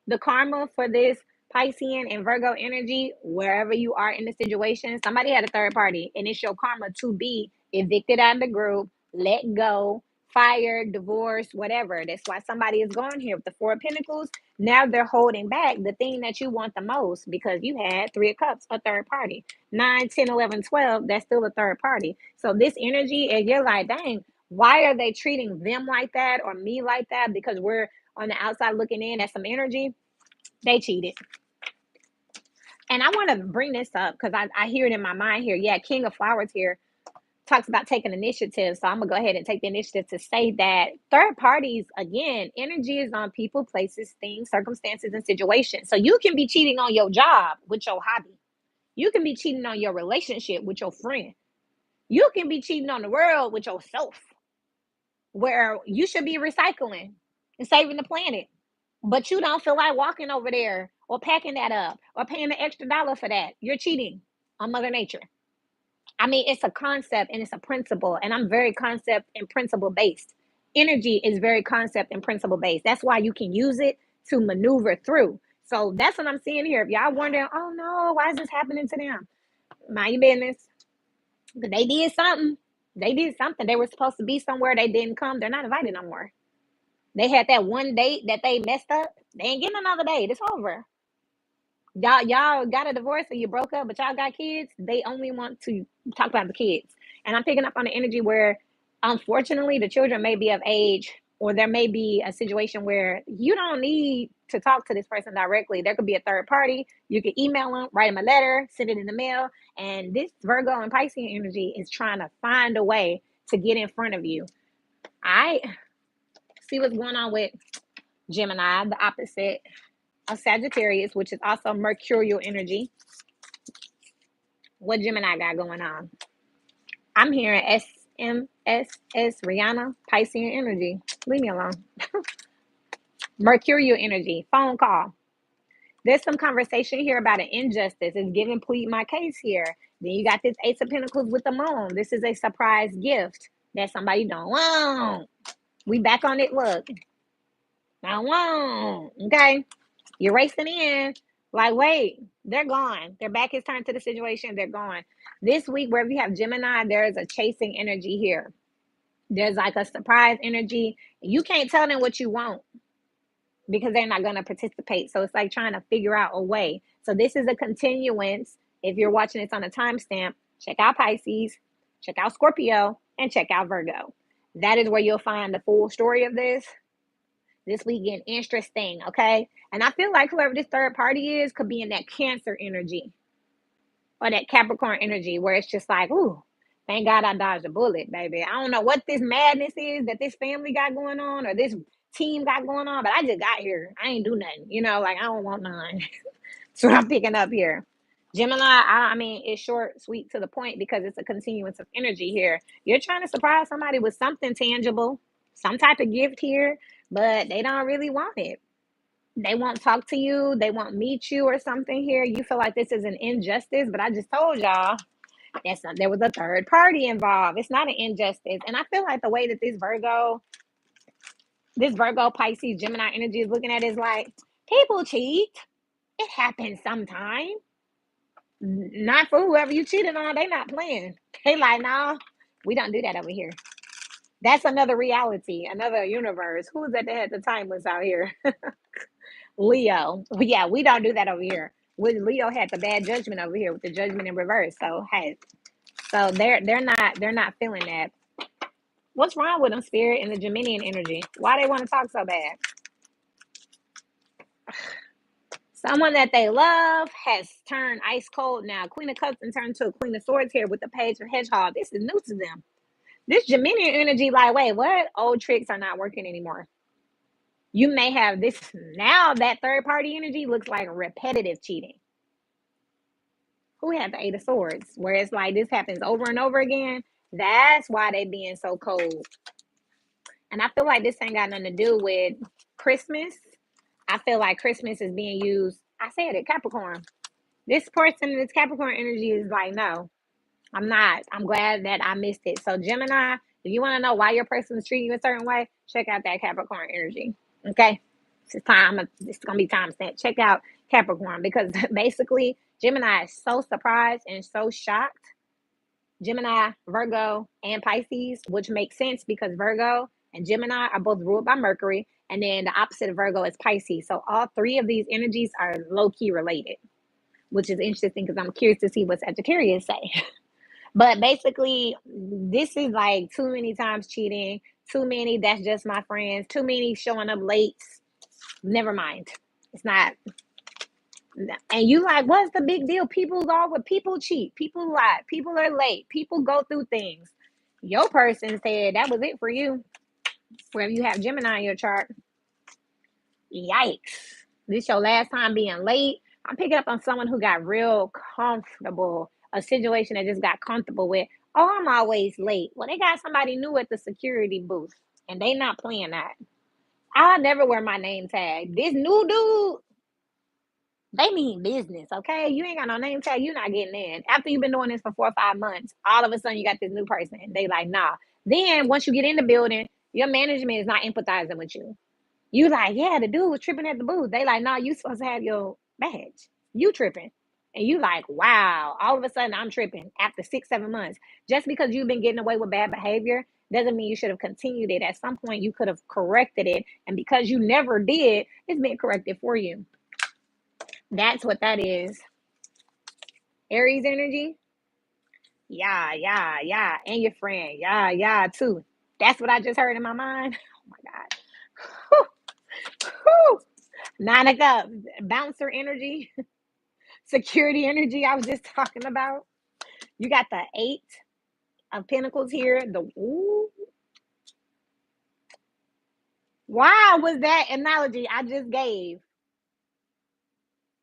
The karma for this Piscean and Virgo energy, wherever you are in the situation, somebody had a third party, and it's your karma to be evicted out of the group, let go, fired, divorced, whatever. That's why somebody is going here with the Four of Pentacles. Now they're holding back the thing that you want the most because you had Three of Cups, a third party. 9, 10, 11, 12, that's still a third party. So this energy, and you're like, dang, why are they treating them like that or me like that? Because we're on the outside looking in at some energy. They cheated. And I want to bring this up because I hear it in my mind here. Yeah, King of Flowers here talks about taking initiative. So I'm going to go ahead and take the initiative to say that third parties, again, energy is on people, places, things, circumstances, and situations. So you can be cheating on your job with your hobby. You can be cheating on your relationship with your friend. You can be cheating on the world with yourself, where you should be recycling and saving the planet. But you don't feel like walking over there or packing that up or paying the extra dollar for that. You're cheating on Mother Nature. I mean, it's a concept and it's a principle, and I'm very concept and principle based. Energy is very concept and principle based. That's why you can use it to maneuver through. So that's what I'm seeing here. If y'all wondering, oh no, why is this happening to them? Mind your business. But they did something. They did something. They were supposed to be somewhere. They didn't come. They're not invited no more. They had that one date that they messed up. They ain't getting another date. It's over. Y'all got a divorce or you broke up, but y'all got kids. They only want to talk about the kids. And I'm picking up on the energy where, unfortunately, the children may be of age, or there may be a situation where you don't need to talk to this person directly. There could be a third party. You could email them, write them a letter, send it in the mail. And this Virgo and Pisces energy is trying to find a way to get in front of you. I see what's going on with Gemini, the opposite of Sagittarius, which is also mercurial energy. What Gemini got going on? I'm hearing SMSS, Rihanna, Piscean energy. Leave me alone. Mercurial energy, phone call. There's some conversation here about an injustice. It's giving plead my case here. Then you got this Ace of Pentacles with the moon. This is a surprise gift that somebody don't want. We back on it. Look. I don't want. Okay. You're racing in. Like, wait, they're gone. Their back is turned to the situation. They're gone. This week, wherever you have Gemini, there is a chasing energy here. There's like a surprise energy. You can't tell them what you want because they're not going to participate. So it's like trying to figure out a way. So this is a continuance. If you're watching this on a timestamp, check out Pisces, check out Scorpio, and check out Virgo. That is where you'll find the full story of this. This week getting interesting, okay? And I feel like whoever this third party is could be in that Cancer energy or that Capricorn energy where it's just like, ooh, thank God I dodged a bullet, baby. I don't know what this madness is that this family got going on or this team got going on, but I just got here. I ain't do nothing, like I don't want none. That's what I'm picking up here. Gemini, I mean, it's short, sweet, to the point because it's a continuance of energy here. You're trying to surprise somebody with something tangible, some type of gift here, but they don't really want it. They won't talk to you. They won't meet you or something here. You feel like this is an injustice, but I just told y'all there was a third party involved. It's not an injustice. And I feel like the way that this Virgo, Pisces, Gemini energy is looking at it is like, people cheat. It happens sometime. Not for whoever you cheated on. They not playing. They like, nah, we don't do that over here. That's another reality, another universe. Who was that had the timeless out here? Leo. Yeah, we don't do that over here. Leo had the bad judgment over here with the judgment in reverse. So hey, so they're not feeling that. What's wrong with them, Spirit, and the Geminian energy? Why they want to talk so bad? Someone that they love has turned ice cold now. Queen of Cups and turned to a Queen of Swords here with the Page of Hedgehog. This is new to them. This Geminian energy, like, wait, what? Old tricks are not working anymore. You may have this now. That third party energy looks like repetitive cheating. Who had the Eight of Swords? Where it's like this happens over and over again. That's why they being so cold. And I feel like this ain't got nothing to do with Christmas. I feel like Christmas is being used. I said it, Capricorn. This person, this Capricorn energy is like, no, I'm not. I'm glad that I missed it. So Gemini, if you want to know why your person is treating you a certain way, check out that Capricorn energy. Okay? It's time. It's going to be time stamp. Check out Capricorn because basically Gemini is so surprised and so shocked. Gemini, Virgo, and Pisces, which makes sense because Virgo and Gemini are both ruled by Mercury. And then the opposite of Virgo is Pisces. So all three of these energies are low key related, which is interesting because I'm curious to see what Sagittarius say. But basically, this is like too many times cheating, too many, that's just my friends, too many showing up late. Never mind. It's not. And you like, what's the big deal? People cheat, people lie, people are late, people go through things. Your person said that was it for you. Wherever you have Gemini in your chart, yikes. This your last time being late. I'm picking up on someone who got real comfortable, a situation that just got comfortable with, oh, I'm always late. Well, they got somebody new at the security booth, and they not playing that. I'll never wear my name tag. This new dude, they mean business, okay? You ain't got no name tag, you're not getting in. After you've been doing this for 4 or 5 months, all of a sudden you got this new person. They like, nah. Then once you get in the building, your management is not empathizing with you. You like, yeah, the dude was tripping at the booth. They like, no, you supposed to have your badge. You tripping. And you like, wow, all of a sudden I'm tripping after 6, 7 months. Just because you've been getting away with bad behavior doesn't mean you should have continued it. At some point, you could have corrected it. And because you never did, it's being corrected for you. That's what that is. Aries energy. Yeah, yeah, yeah. And your friend. Yeah, yeah, too. That's what I just heard in my mind. Oh my God. Whew, whew. 9 of Cups. Bouncer energy. Security energy I was just talking about. You got the 8 of Pentacles here. Ooh. Why was that analogy I just gave?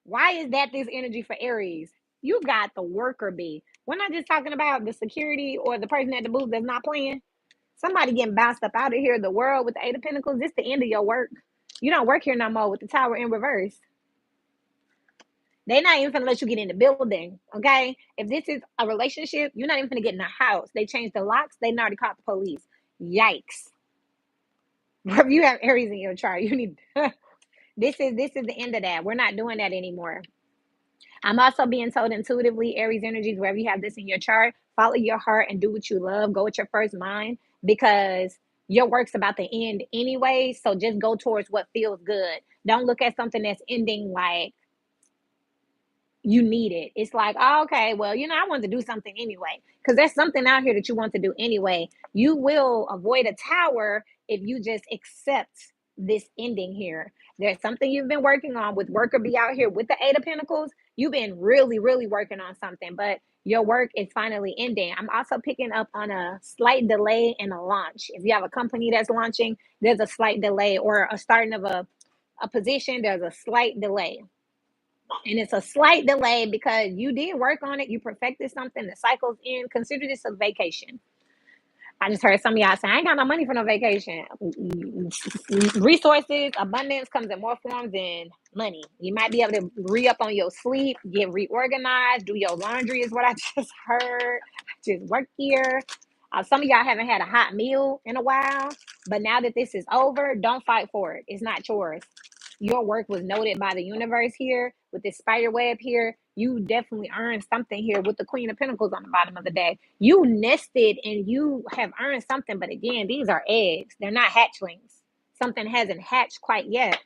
Why is that this energy for Aries? You got the worker bee. We're not just talking about the security or the person at the booth that's not playing. Somebody getting bounced up out of here. The world with the 8 of Pentacles. This the end of your work. You don't work here no more with the Tower in reverse. They're not even gonna let you get in the building, okay? If this is a relationship, you're not even gonna get in the house. They changed the locks. They already called the police. Yikes! If you have Aries in your chart, you need. This is the end of that. We're not doing that anymore. I'm also being told intuitively, Aries energies, wherever you have this in your chart, follow your heart and do what you love. Go with your first mind because your work's about to end anyway. So just go towards what feels good. Don't look at something that's ending like you need it. It's like, oh, okay, well, I want to do something anyway. Because there's something out here that you want to do anyway. You will avoid a tower if you just accept this ending here. There's something you've been working on with worker be out here with the 8 of Pentacles. You've been really, really working on something, but your work is finally ending. I'm also picking up on a slight delay in a launch. If you have a company that's launching, there's a slight delay, or a starting of a position, there's a slight delay. And it's a slight delay because you did work on it. You perfected something. The cycle's in. Consider this a vacation. I just heard some of y'all say, I ain't got no money for no vacation. Resources, abundance comes in more forms than money. You might be able to re-up on your sleep, get reorganized, do your laundry is what I just heard. Just work here. Some of y'all haven't had a hot meal in a while, but now that this is over, don't fight for it. It's not yours. Your work was noted by the universe here with this spider web here. You definitely earned something here with the Queen of Pentacles on the bottom of the day. You nested and you have earned something, but again, these are eggs. They're not hatchlings. Something hasn't hatched quite yet.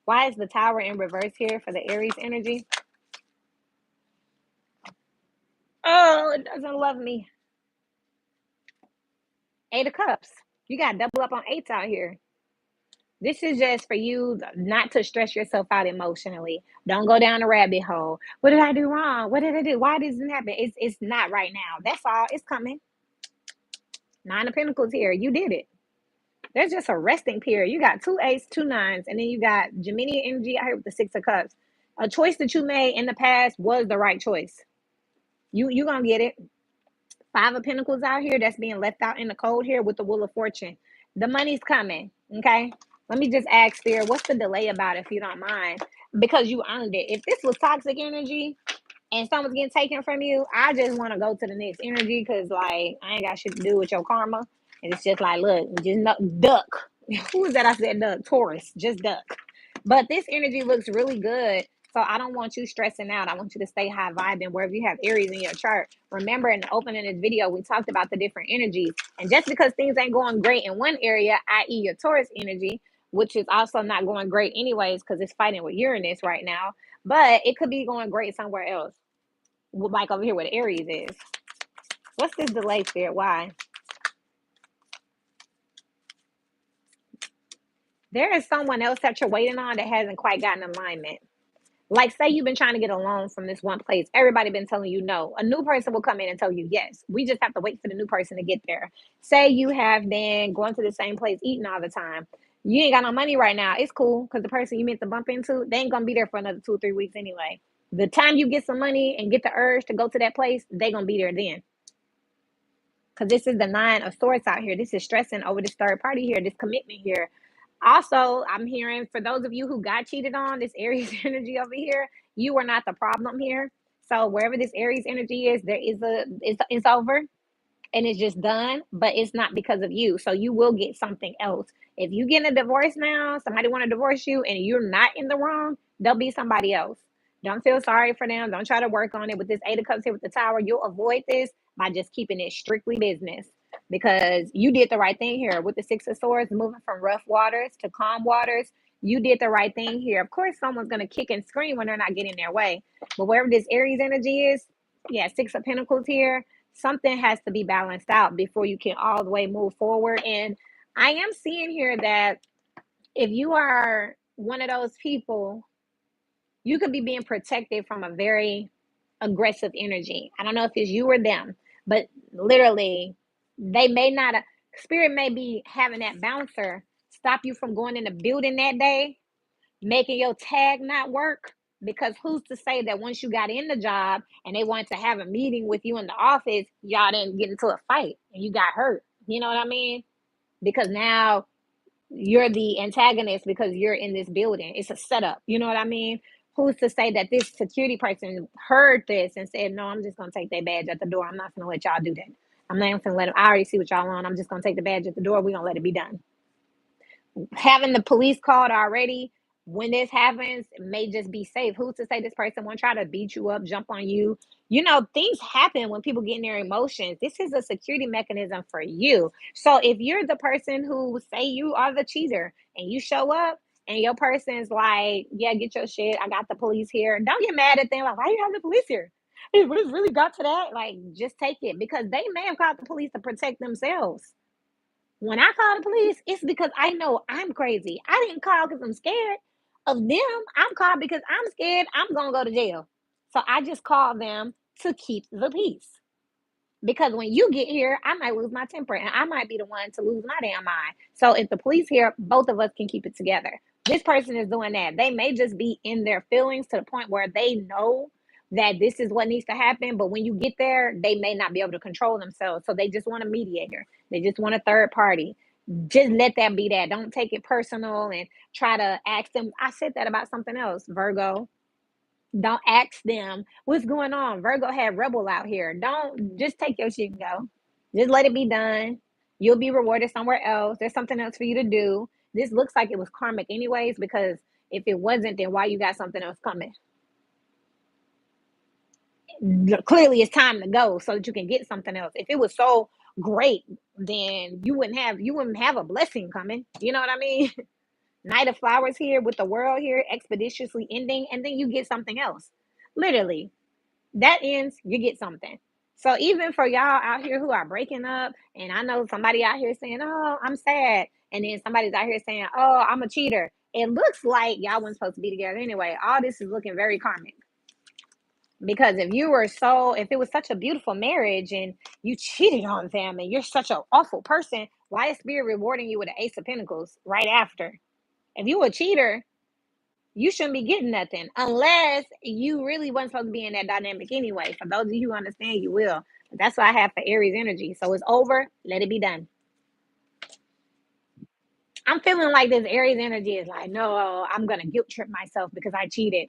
Why is the Tower in reverse here for the Aries energy? Oh, it doesn't love me. 8 of Cups. You got to double up on 8s out here. This is just for you not to stress yourself out emotionally. Don't go down a rabbit hole. What did I do wrong? What did I do? Why doesn't it happen? It's not right now. That's all. It's coming. 9 of Pentacles here. You did it. There's just a resting period. You got 2 8s, 2 9s, and then you got Gemini energy out here with the 6 of Cups. A choice that you made in the past was the right choice. You gonna get it. 5 of Pentacles out here that's being left out in the cold here with the Wheel of Fortune. The money's coming, okay? Let me just ask Spirit, what's the delay about if you don't mind? Because you earned it. If this was toxic energy and someone's getting taken from you, I just want to go to the next energy because, like, I ain't got shit to do with your karma. And it's just like, look, just duck. Who is that I said duck? Taurus, just duck. But this energy looks really good So I don't want you stressing out. I want you to stay high vibing wherever you have Aries in your chart. Remember, in the opening of this video, we talked about the different energies. And just because things ain't going great in one area, i.e. your Taurus energy, which is also not going great anyways because it's fighting with Uranus right now, but it could be going great somewhere else, like over here where the Aries is. What's this delay, Spirit? Why? There is someone else that you're waiting on that hasn't quite gotten alignment. Like, say you've been trying to get a loan from this one place. Everybody been telling you no. A new person will come in and tell you yes. We just have to wait for the new person to get there. Say you have been going to the same place, eating all the time. You ain't got no money right now. It's cool because the person you meant to bump into, they ain't going to be there for another 2 or 3 weeks anyway. The time you get some money and get the urge to go to that place, they going to be there then. Because this is the 9 of Swords out here. This is stressing over this third party here, this commitment here. Also, I'm hearing for those of you who got cheated on, this Aries energy over here, you are not the problem here. So wherever this Aries energy is, there is it's over and it's just done, but it's not because of you. So you will get something else. If you get a divorce now, somebody want to divorce you and you're not in the wrong, there'll be somebody else. Don't feel sorry for them. Don't try to work on it. With this 8 of Cups here with the Tower, you'll avoid this by just keeping it strictly business because you did the right thing here with the 6 of Swords, moving from rough waters to calm waters. You did the right thing here. Of course, someone's going to kick and scream when they're not getting their way. But wherever this Aries energy is, yeah, 6 of Pentacles here, something has to be balanced out before you can all the way move forward. And I am seeing here that if you are one of those people, you could be being protected from a very aggressive energy. I don't know if it's you or them, but literally, they may not, spirit may be having that bouncer stop you from going in the building that day, making your tag not work. Because who's to say that once you got in the job and they wanted to have a meeting with you in the office, y'all didn't get into a fight and you got hurt? You know what I mean? Because now you're the antagonist because you're in this building. It's a setup. You know what I mean? Who's to say that this security person heard this and said, no, I'm just going to take that badge at the door. I'm not going to let y'all do that. I'm not going to let them. I already see what y'all on. I'm just going to take the badge at the door. We're going to let it be done. Having the police called already when this happens may just be safe. Who's to say this person won't try to beat you up, jump on you? You know, things happen when people get in their emotions. This is a security mechanism for you. So if you're the person who say you are the cheater and you show up and your person's like, yeah, get your shit, I got the police here, don't get mad at them like, why you have the police here? It really got to that. Like, just take it because they may have called the police to protect themselves. When I call the police, it's because I know I'm crazy. I didn't call because I'm scared of them. I'm called because I'm scared I'm going to go to jail. So I just call them to keep the peace. Because when you get here, I might lose my temper and I might be the one to lose my damn mind. So if the police here, both of us can keep it together. This person is doing that. They may just be in their feelings to the point where they know that this is what needs to happen. But when you get there, they may not be able to control themselves. So they just want a mediator. They just want a third party. Just let that be that. Don't take it personal and try to ask them. I said that about something else, Virgo. Don't ask them what's going on. Virgo had rebel out here. Don't just take your shit and go. Just let it be done. You'll be rewarded somewhere else. There's something else for you to do. This looks like it was karmic anyways, because if it wasn't, then why you got something else coming? Clearly it's time to go so that you can get something else. If it was so great, then you wouldn't have a blessing coming. You know what I mean? Knight of Flowers here with the world here expeditiously ending, and then you get something else. Literally, that ends, you get something. So even for y'all out here who are breaking up, and I know somebody out here saying, oh, I'm sad, and then somebody's out here saying, oh, I'm a cheater. It looks like y'all weren't supposed to be together anyway. All this is looking very karmic. Because if it was such a beautiful marriage and you cheated on them and you're such an awful person, why is Spirit rewarding you with an Ace of Pentacles right after? If you a cheater, you shouldn't be getting nothing unless you really wasn't supposed to be in that dynamic anyway. For those of you who understand, you will. But that's what I have for Aries energy. So it's over. Let it be done. I'm feeling like this Aries energy is like, no, I'm going to guilt trip myself because I cheated.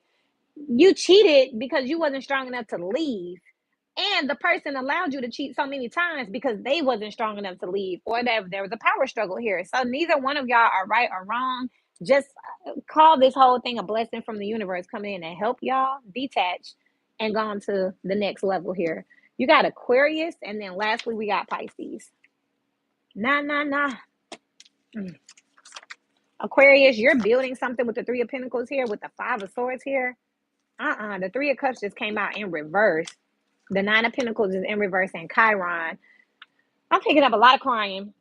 You cheated because you wasn't strong enough to leave. And the person allowed you to cheat so many times because they wasn't strong enough to leave, or that there was a power struggle here. So neither one of y'all are right or wrong. Just call this whole thing a blessing from the universe coming in to help y'all detach and go on to the next level here. You got Aquarius, and then lastly, we got Pisces. Nah, nah, nah. Mm. Aquarius, you're building something with the Three of Pentacles here, with the Five of Swords here. The Three of Cups just came out in reverse. The Nine of Pentacles is in reverse, and Chiron. I'm picking up a lot of crying.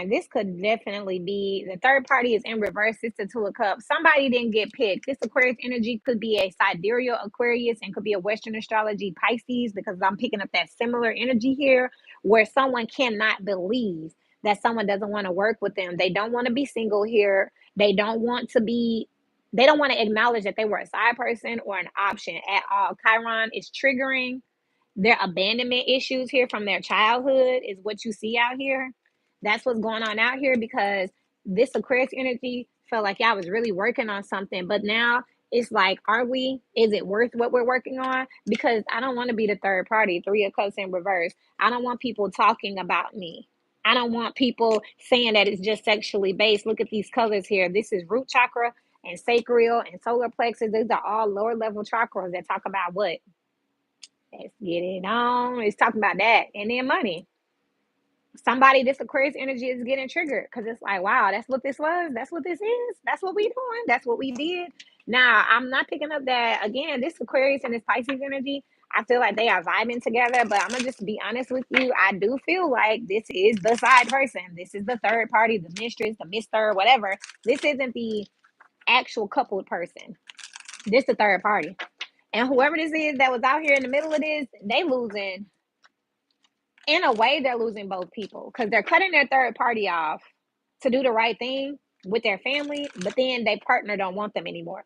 This could definitely be the third party is in reverse. It's the Two of Cups. Somebody didn't get picked. This Aquarius energy could be a sidereal Aquarius and could be a Western astrology Pisces, because I'm picking up that similar energy here where someone cannot believe that someone doesn't want to work with them. They don't want to be single here. They don't want to acknowledge that they were a side person or an option at all. Chiron is triggering their abandonment issues here from their childhood, is what you see out here. That's what's going on out here, because this Aquarius energy felt like y'all was really working on something, but now it's like, are we? Is it worth what we're working on? Because I don't want to be the third party. Three of Cups in reverse. I don't want people talking about me. I don't want people saying that it's just sexually based. Look at these colors here. This is root chakra and sacral and solar plexus. These are all lower level chakras that talk about what? Let's get it on. It's talking about that. And then money. Somebody, this Aquarius energy is getting triggered because it's like, wow, that's what this was. That's what this is. That's what we doing. That's what we did. Now, I'm not picking up that, again, this Aquarius and this Pisces energy, I feel like they are vibing together, but I'm going to just be honest with you. I do feel like this is the side person. This is the third party, the mistress, the mister, whatever. This isn't the actual coupled person. This the third party. And whoever this is that was out here in the middle of this, they losing. In a way, they're losing both people because they're cutting their third party off to do the right thing with their family, but then their partner don't want them anymore.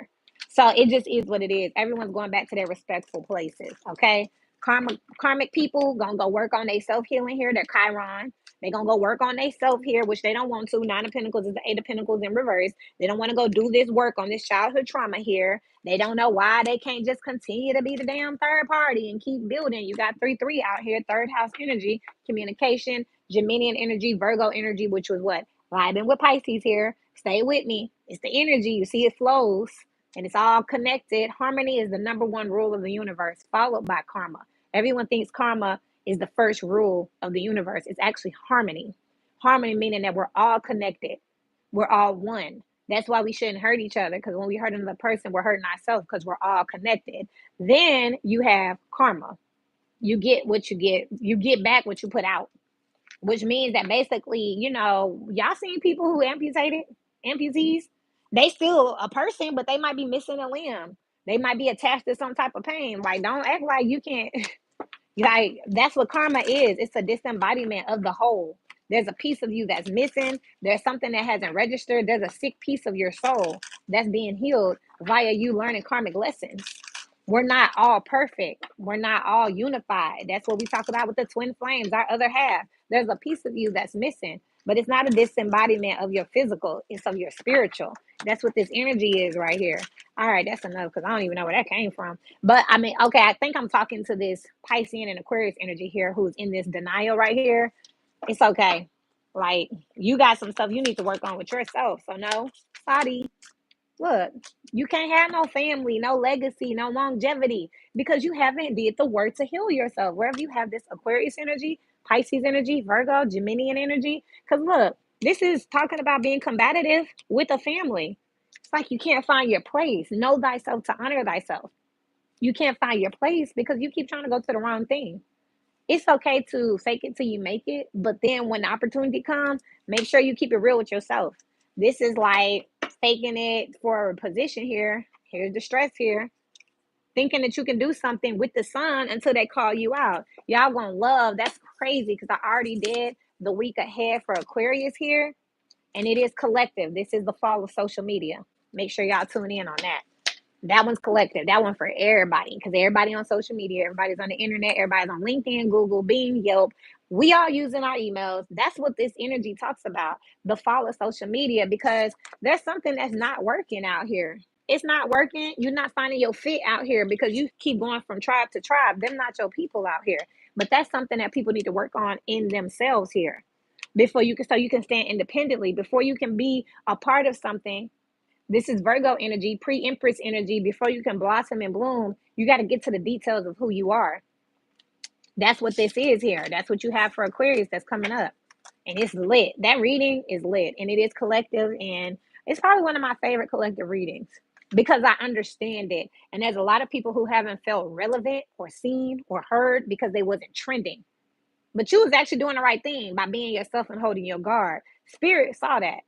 So it just is what it is. Everyone's going back to their respectful places. Okay. Karmic people gonna go work on their self-healing here. They're Chiron. They're gonna go work on their self here, which they don't want to. Nine of Pentacles is the Eight of Pentacles in reverse. They don't want to go do this work on this childhood trauma here. They don't know why they can't just continue to be the damn third party and keep building. You got 3-3 out here, third house energy, communication, Geminian energy, Virgo energy, which was what? Vibing with Pisces here. Stay with me. It's the energy. You see it flows and it's all connected. Harmony is the number one rule of the universe, followed by karma. Everyone thinks karma is the first rule of the universe. It's actually harmony. Harmony meaning that we're all connected. We're all one. That's why we shouldn't hurt each other, because when we hurt another person, we're hurting ourselves because we're all connected. Then you have karma. You get what you get. You get back what you put out, which means that basically, y'all seen people who amputees, they still a person, but they might be missing a limb. They might be attached to some type of pain. Like, don't act like you can't. Like, that's what karma is. It's a disembodiment of the whole. There's a piece of you that's missing. There's something that hasn't registered. There's a sick piece of your soul that's being healed via you learning karmic lessons. We're not all perfect. We're not all unified. That's what we talk about with the twin flames, our other half. There's a piece of you that's missing, but it's not a disembodiment of your physical. It's of your spiritual. That's what this energy is right here. All right, that's enough because I don't even know where that came from. But I mean, okay, I think I'm talking to this Piscean and Aquarius energy here who's in this denial right here. It's okay. Like, you got some stuff you need to work on with yourself. So no, sorry. Look, you can't have no family, no legacy, no longevity because you haven't did the work to heal yourself. Wherever you have this Aquarius energy, Pisces energy, Virgo, Geminian energy. Because look, this is talking about being combative with a family. It's like you can't find your place. Know thyself to honor thyself. You can't find your place because you keep trying to go to the wrong thing. It's okay to fake it till you make it, but then when the opportunity comes, make sure you keep it real with yourself. This is like faking it for a position here. Here's the stress here. Thinking that you can do something with the sun until they call you out. Y'all gonna love. That's crazy because I already did the week ahead for Aquarius here, and it is collective. This is the fall of social media. Make sure y'all tune in on that. That one's collective. That one for everybody, because everybody on social media, everybody's on the internet, everybody's on LinkedIn, Google, Bing, Yelp. We all using our emails. That's what this energy talks about, the fall of social media, because there's something that's not working out here. It's not working. You're not finding your fit out here because you keep going from tribe to tribe. They're not your people out here. But that's something that people need to work on in themselves here. before you can, so you can stand independently, before you can be a part of something. This is Virgo energy, pre-empress energy. Before you can blossom and bloom, you got to get to the details of who you are. That's what this is here. That's what you have for Aquarius that's coming up. And it's lit. That reading is lit, and it is collective, and it's probably one of my favorite collective readings because I understand it. And there's a lot of people who haven't felt relevant or seen or heard because they wasn't trending. But you was actually doing the right thing by being yourself and holding your guard. Spirit saw that.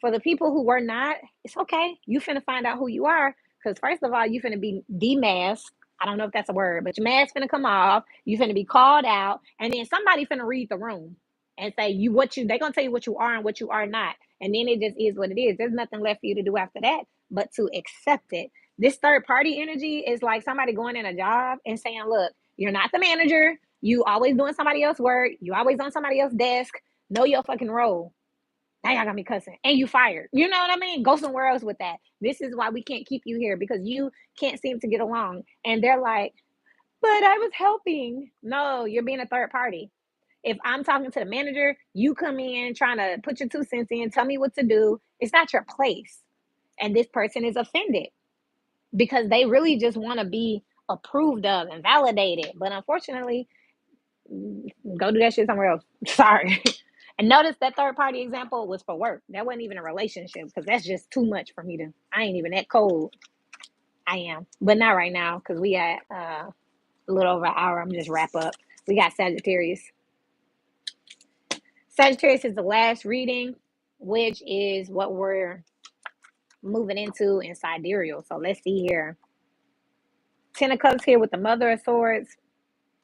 For the people who were not, it's okay. You finna find out who you are. Because first of all, you finna be demasked. I don't know if that's a word, but your mask finna come off. You finna be called out. And then somebody finna read the room and say they gonna tell you what you are and what you are not. And then it just is what it is. There's nothing left for you to do after that but to accept it. This third party energy is like somebody going in a job and saying, look, you're not the manager. You always doing somebody else's work. You always on somebody else's desk. Know your fucking role. Now y'all got me cussing. And you fired. You know what I mean? Go somewhere else with that. This is why we can't keep you here, because you can't seem to get along. And they're like, but I was helping. No, you're being a third party. If I'm talking to the manager, you come in trying to put your 2 cents in, tell me what to do. It's not your place. And this person is offended because they really just want to be approved of and validated. But unfortunately, go do that shit somewhere else. Sorry. And notice that third party example was for work. That wasn't even a relationship, because that's just too much for me to. I ain't even that cold. I am, but not right now, because we got a little over an hour. I'm just wrap up. We got Sagittarius. Sagittarius is the last reading, which is what we're moving into in sidereal. So let's see here. Ten of Cups here with the Mother of Swords.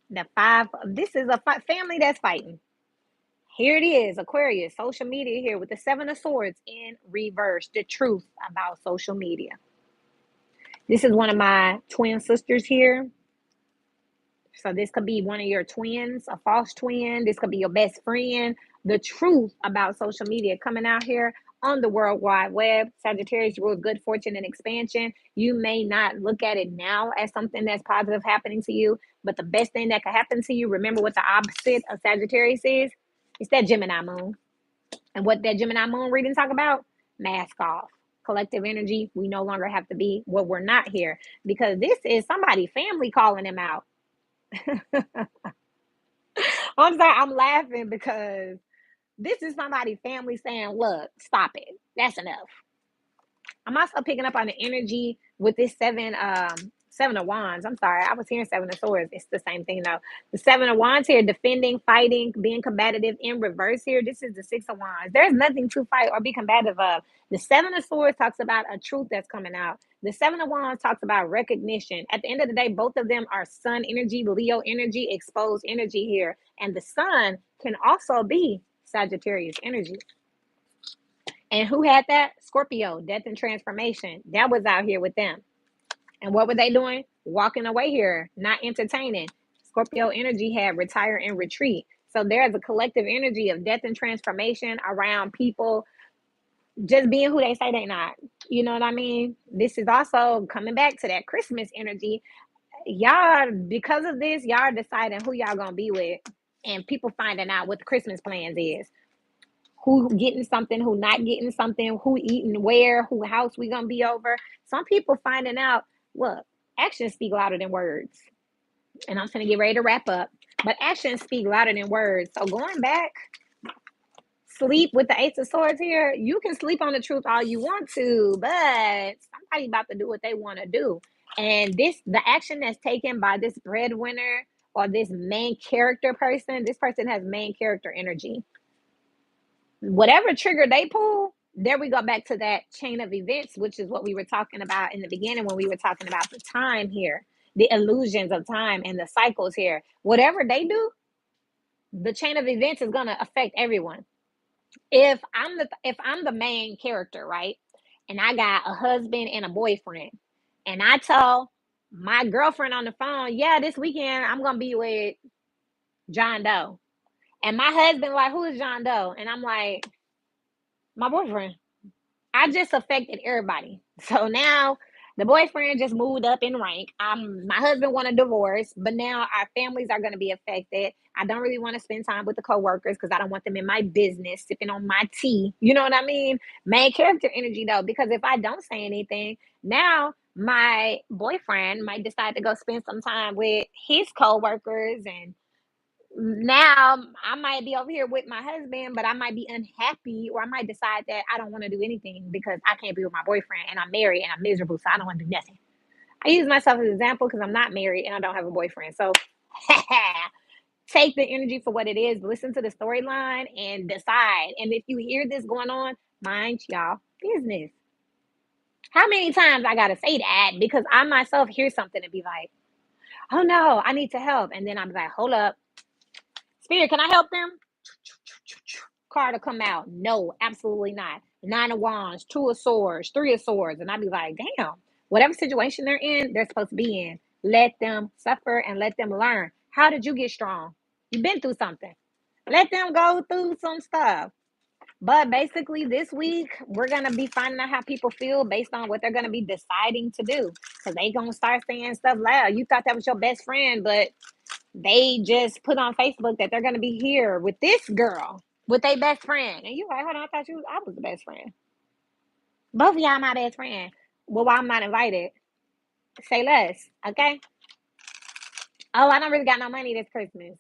The five. This is a family that's fighting. Here it is, Aquarius, social media here with the Seven of Swords in reverse. The truth about social media. This is one of my twin sisters here. So this could be one of your twins, a false twin. This could be your best friend. The truth about social media coming out here on the World Wide Web. Sagittarius rules good fortune and expansion. You may not look at it now as something that's positive happening to you, but the best thing that could happen to you, remember what the opposite of Sagittarius is? It's that Gemini moon. And what that Gemini moon reading talk about? Mask off. Collective energy. We no longer have to be what we're not here, because this is somebody family calling them out. I'm sorry, I'm laughing because this is somebody family saying, look, stop it. That's enough. I'm also picking up on the energy with this seven of wands. I'm sorry, I was hearing Seven of Swords. It's the same thing though. The Seven of Wands here, defending, fighting, being combative. In reverse here, this is the Six of Wands. There's nothing to fight or be combative of. The Seven of Swords talks about a truth that's coming out. The Seven of Wands talks about recognition. At the end of the day, both of them are sun energy, Leo energy, exposed energy here. And the sun can also be Sagittarius energy. And who had that? Scorpio, death and transformation. That was out here with them. And what were they doing? Walking away here, not entertaining. Scorpio energy had retire and retreat. So there's a collective energy of death and transformation around people just being who they say they're not. You know what I mean? This is also coming back to that Christmas energy. Y'all, because of this, y'all are deciding who y'all gonna be with. And people finding out what the Christmas plans is. Who getting something, who not getting something, who eating where, who house we gonna be over. Some people finding out, look, actions speak louder than words. And I'm gonna get ready to wrap up. But actions speak louder than words. So going back, sleep with the Ace of Swords here. You can sleep on the truth all you want to, but somebody about to do what they want to do. And the action that's taken by this breadwinner or this main character person, this person has main character energy. Whatever trigger they pull, there we go back to that chain of events, which is what we were talking about in the beginning when we were talking about the time here, the illusions of time and the cycles here. Whatever they do, the chain of events is going to affect everyone. If I'm the main character, right, and I got a husband and a boyfriend, and I tell my girlfriend on the phone, yeah, this weekend I'm going to be with John Doe. And my husband like, who is John Doe? And I'm like, my boyfriend. I just affected everybody. So now The boyfriend just moved up in rank. My husband want a divorce, but now our families are going to be affected. I don't really want to spend time with the coworkers because I don't want them in my business, sipping on my tea. You know what I mean? Main character energy though, because if I don't say anything, now my boyfriend might decide to go spend some time with his coworkers, and now I might be over here with my husband, but I might be unhappy, or I might decide that I don't want to do anything because I can't be with my boyfriend and I'm married and I'm miserable, so I don't want to do nothing. I use myself as an example because I'm not married and I don't have a boyfriend. So take the energy for what it is, listen to the storyline and decide. And if you hear this going on, mind y'all business. How many times I gotta say that because I myself hear something and be like, oh no, I need to help. And then I'm like, hold up. Spirit, can I help them? Card to come out. No, absolutely not. Nine of Wands, Two of Swords, Three of Swords. And I'd be like, damn, whatever situation they're in, they're supposed to be in. Let them suffer and let them learn. How did you get strong? You've been through something. Let them go through some stuff. But basically, this week, we're going to be finding out how people feel based on what they're going to be deciding to do. Because they going to start saying stuff loud. You thought that was your best friend, but they just put on Facebook that they're going to be here with this girl, with their best friend. And you like, hold on, I was the best friend. Both of y'all my best friend. Well, why I'm not invited? Say less, okay? Oh, I don't really got no money this Christmas.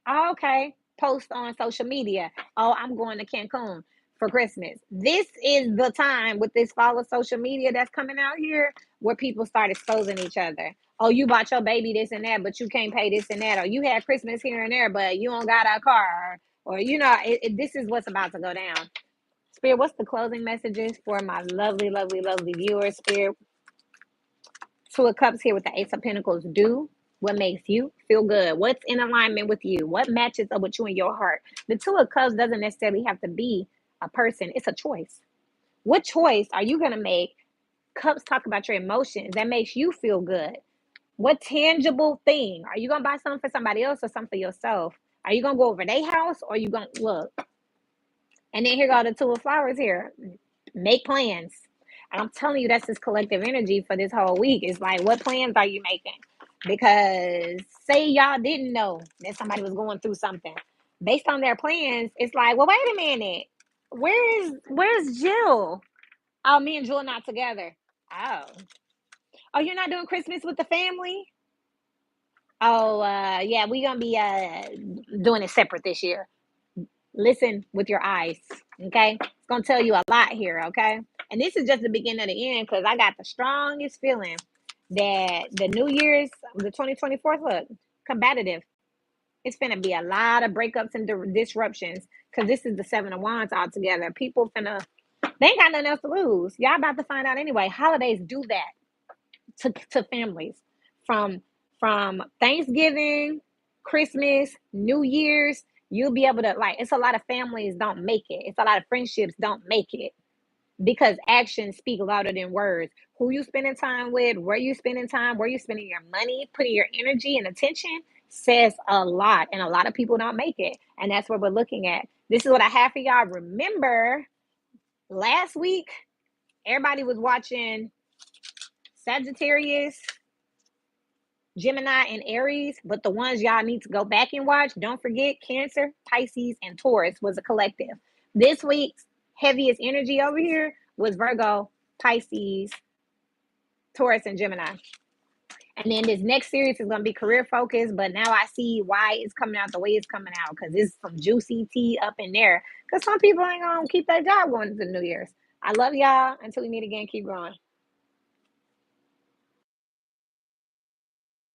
Oh, okay. Post on social media. Oh, I'm going to Cancun for Christmas. This is the time with this fall of social media that's coming out here where people start exposing each other. Oh, you bought your baby this and that, but you can't pay this and that. Or you had Christmas here and there, but you don't got a car. Or this is what's about to go down. Spirit, what's the closing messages for my lovely, lovely, lovely viewers? Spirit, Two of Cups here with the Ace of Pentacles. Do what makes you feel good. What's in alignment with you? What matches up with you and your heart? The Two of Cups doesn't necessarily have to be a person. It's a choice. What choice are you going to make? Cups talk about your emotions. That makes you feel good. What tangible thing? Are you going to buy something for somebody else or something for yourself? Are you going to go over their house or are you going to look? And then here go the Two of Flowers here. Make plans. And I'm telling you, that's this collective energy for this whole week. It's like, what plans are you making? Because say y'all didn't know that somebody was going through something. Based on their plans, it's like, well, wait a minute. Where's Jill? Oh, me and Jill not together. Oh. Oh, you're not doing Christmas with the family? Oh, yeah, we're going to be doing it separate this year. Listen with your eyes, okay? It's going to tell you a lot here, okay? And this is just the beginning of the end because I got the strongest feeling that the New Year's, the 2024, look, combative. It's going to be a lot of breakups and disruptions because this is the Seven of Wands altogether. People they ain't got nothing else to lose. Y'all about to find out anyway. Holidays do that to families. From Thanksgiving, Christmas, New Year's, you'll be able to, like, it's a lot of families don't make it. It's a lot of friendships don't make it because actions speak louder than words. Who you spending time with, where you spending time, where you spending your money, putting your energy and attention says a lot. And a lot of people don't make it. And that's what we're looking at. This is what I have for y'all. Remember, last week, everybody was watching Sagittarius, Gemini, and Aries, but the ones y'all need to go back and watch, don't forget Cancer, Pisces, and Taurus was a collective. This week's heaviest energy over here was Virgo, Pisces, Taurus, and Gemini. And then this next series is going to be career focused, but now I see why it's coming out the way it's coming out because it's some juicy tea up in there because some people ain't going to keep that job going into the New Year's. I love y'all. Until we meet again, keep growing.